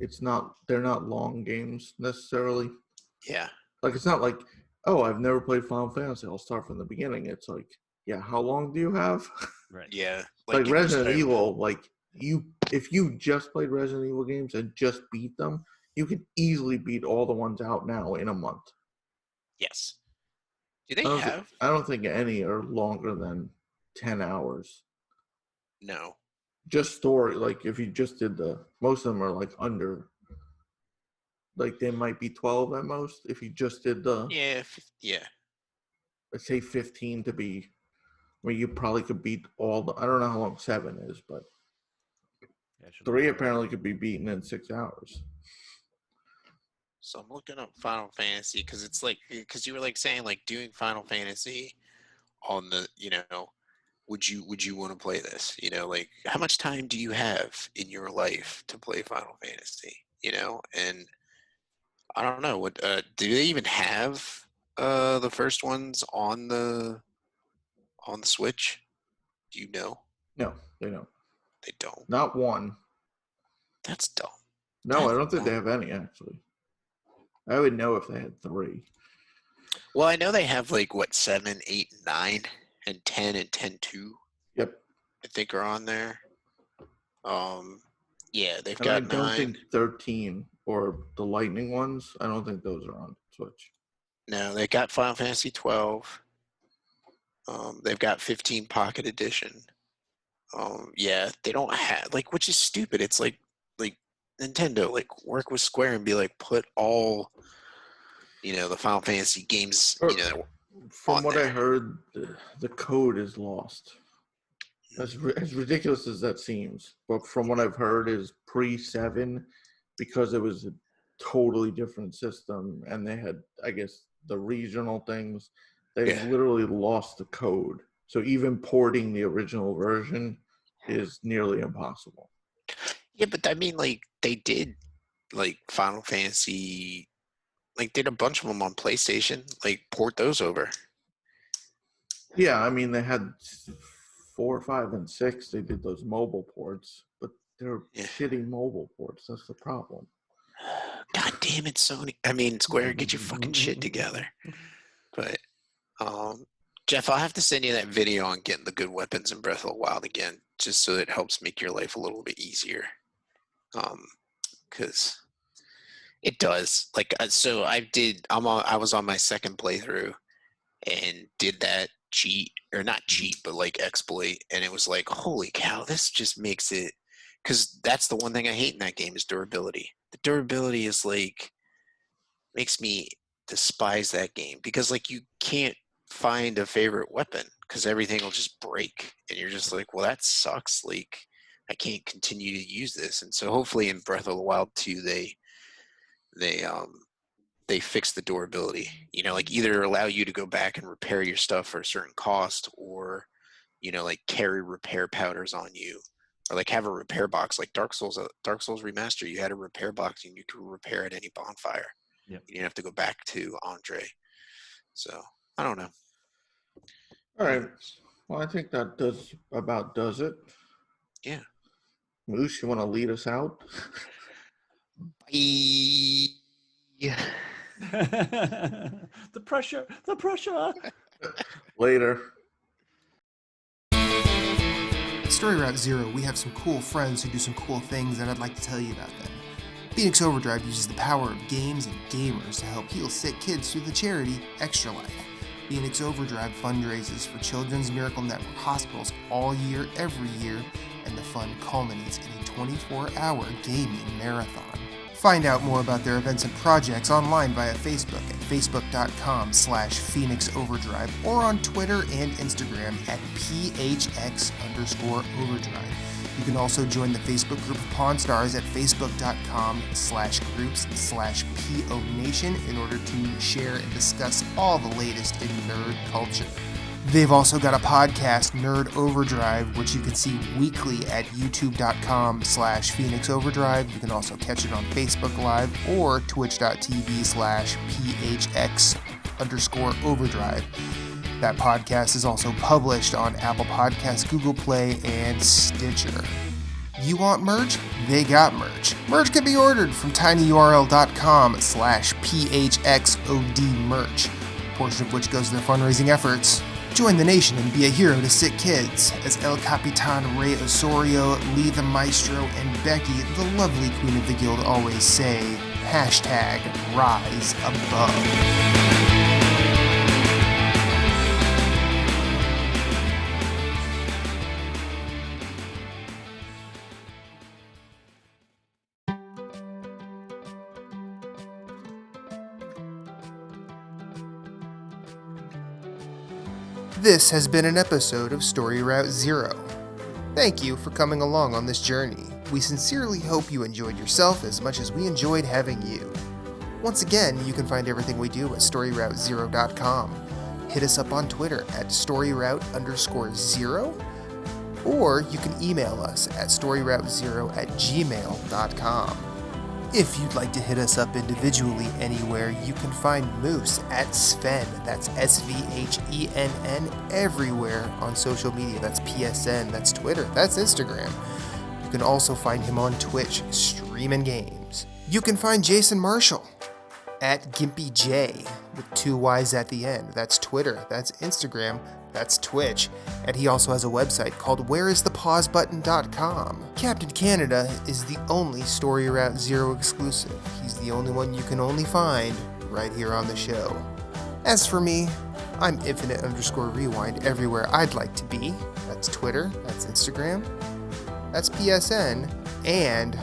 they're not long games necessarily. Yeah. Like it's not like, oh, I've never played Final Fantasy, I'll start from the beginning. It's like, yeah, how long do you have? Right. Yeah. Like if you Resident start- Evil, like if you just played Resident Evil games and just beat them, you could easily beat all the ones out now in a month. Yes. Do they have? I don't think any are longer than 10 hours. No. Just story, like if you just did most of them are like under, like they might be 12 at most. If you just did Yeah. Yeah. let's say 15 to be, where you probably could beat I don't know how long 7 is, but Yeah, it should 3 look apparently could be beaten in 6 hours. So I'm looking up Final Fantasy because you were like saying like doing Final Fantasy on the would you want to play this? Like how much time do you have in your life to play Final Fantasy? And I don't know what do they even have the first ones on the Switch? Do you know? No, they don't. They don't. Not one. That's dumb. No, I don't think they have any actually. I would know if they had 3. Well, I know they have like what 7, 8, 9, and 10 and 10-2. Yep. I think are on there. Yeah, they've And I got don't 9. think 13 or the Lightning ones, I don't think those are on Switch. No, they got Final Fantasy 12. They've got 15 Pocket Edition. Yeah, they don't have which is stupid. It's like Nintendo, work with Square and be like, put all the Final Fantasy games, From on what there. I heard, the code is lost. As ridiculous as that seems, but from what I've heard is pre-7, because it was a totally different system and they had, I guess, the regional things, they literally lost the code. So even porting the original version is nearly impossible. Yeah, but I mean, they did Final Fantasy, did a bunch of them on PlayStation, port those over. Yeah, I mean they had 4, 5, and 6. They did those mobile ports, but they're shitty mobile ports. That's the problem. God damn it, Sony! I mean, Square, get your fucking shit together. But Jeff, I'll have to send you that video on getting the good weapons in Breath of the Wild again, just so it helps make your life a little bit easier. Because it does. Like, so I was on my second playthrough and did that cheat, or not cheat, but like exploit, and it was like, holy cow, this just makes it. Because that's the one thing I hate in that game is durability. The durability is like makes me despise that game because like you can't find a favorite weapon because everything will just break and you're just like, well, that sucks. Like I can't continue to use this. And so hopefully in Breath of the Wild 2 they fix the durability. You know, like either allow you to go back and repair your stuff for a certain cost, or you know, like carry repair powders on you, or like have a repair box. Like Dark Souls Remaster, you had a repair box and you could repair at any bonfire. Yep. You didn't have to go back to Andre. So I don't know. All right. Well, I think that does it. Yeah. Moose, you want to lead us out? Bye. The pressure. Later. At Story Route Zero, we have some cool friends who do some cool things, and I'd like to tell you about them. Phoenix Overdrive uses the power of games and gamers to help heal sick kids through the charity Extra Life. Phoenix Overdrive fundraises for Children's Miracle Network hospitals all year, every year, and the fund culminates in a 24-hour gaming marathon. Find out more about their events and projects online via Facebook at facebook.com/Phoenix Overdrive or on Twitter and Instagram at PHX_Overdrive. You can also join the Facebook group of Pawn Stars at facebook.com/groups/PO Nation in order to share and discuss all the latest in nerd culture. They've also got a podcast, Nerd Overdrive, which you can see weekly at youtube.com/Phoenix Overdrive. You can also catch it on Facebook Live or twitch.tv/PHX_Overdrive. That podcast is also published on Apple Podcasts, Google Play, and Stitcher. You want merch? They got merch. Merch can be ordered from tinyurl.com/PHXODmerch, a portion of which goes to their fundraising efforts. Join the nation and be a hero to sick kids, as El Capitan Rey Osorio, Lee the Maestro, and Becky, the lovely queen of the guild, always say, #Rise Above. This has been an episode of Story Route Zero. Thank you for coming along on this journey. We sincerely hope you enjoyed yourself as much as we enjoyed having you. Once again, you can find everything we do at StoryRoute0.com. Hit us up on Twitter at StoryRoute_0, or you can email us at StoryRoute0@gmail.com. If you'd like to hit us up individually anywhere, you can find Moose at Sven, that's SVHENN, everywhere on social media. That's PSN, that's Twitter, that's Instagram. You can also find him on Twitch, streaming games. You can find Jason Marshall at GimpyJ, with 2 Y's at the end. That's Twitter, that's Instagram, that's Twitch, and he also has a website called whereisthepausebutton.com. Captain Canada is the only Story Route Zero exclusive. He's the only one you can only find right here on the show. As for me, I'm Infinite_Rewind everywhere I'd like to be. That's Twitter, that's Instagram, that's PSN, and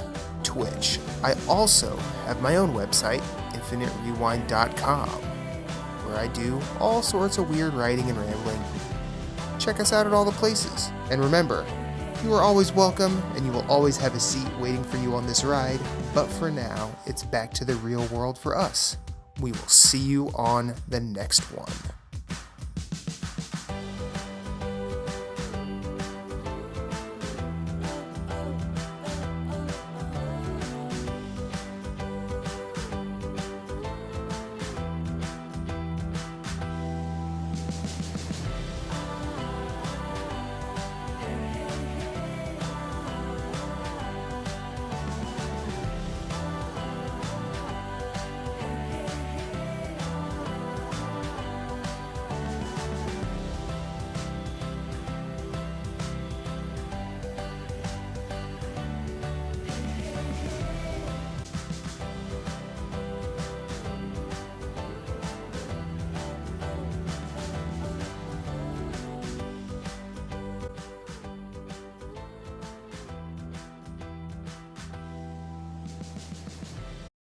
Twitch. I also have my own website, InfiniteRewind.com, where I do all sorts of weird writing and rambling. Check us out at all the places. And remember, you are always welcome, and you will always have a seat waiting for you on this ride. But for now, it's back to the real world for us. We will see you on the next one.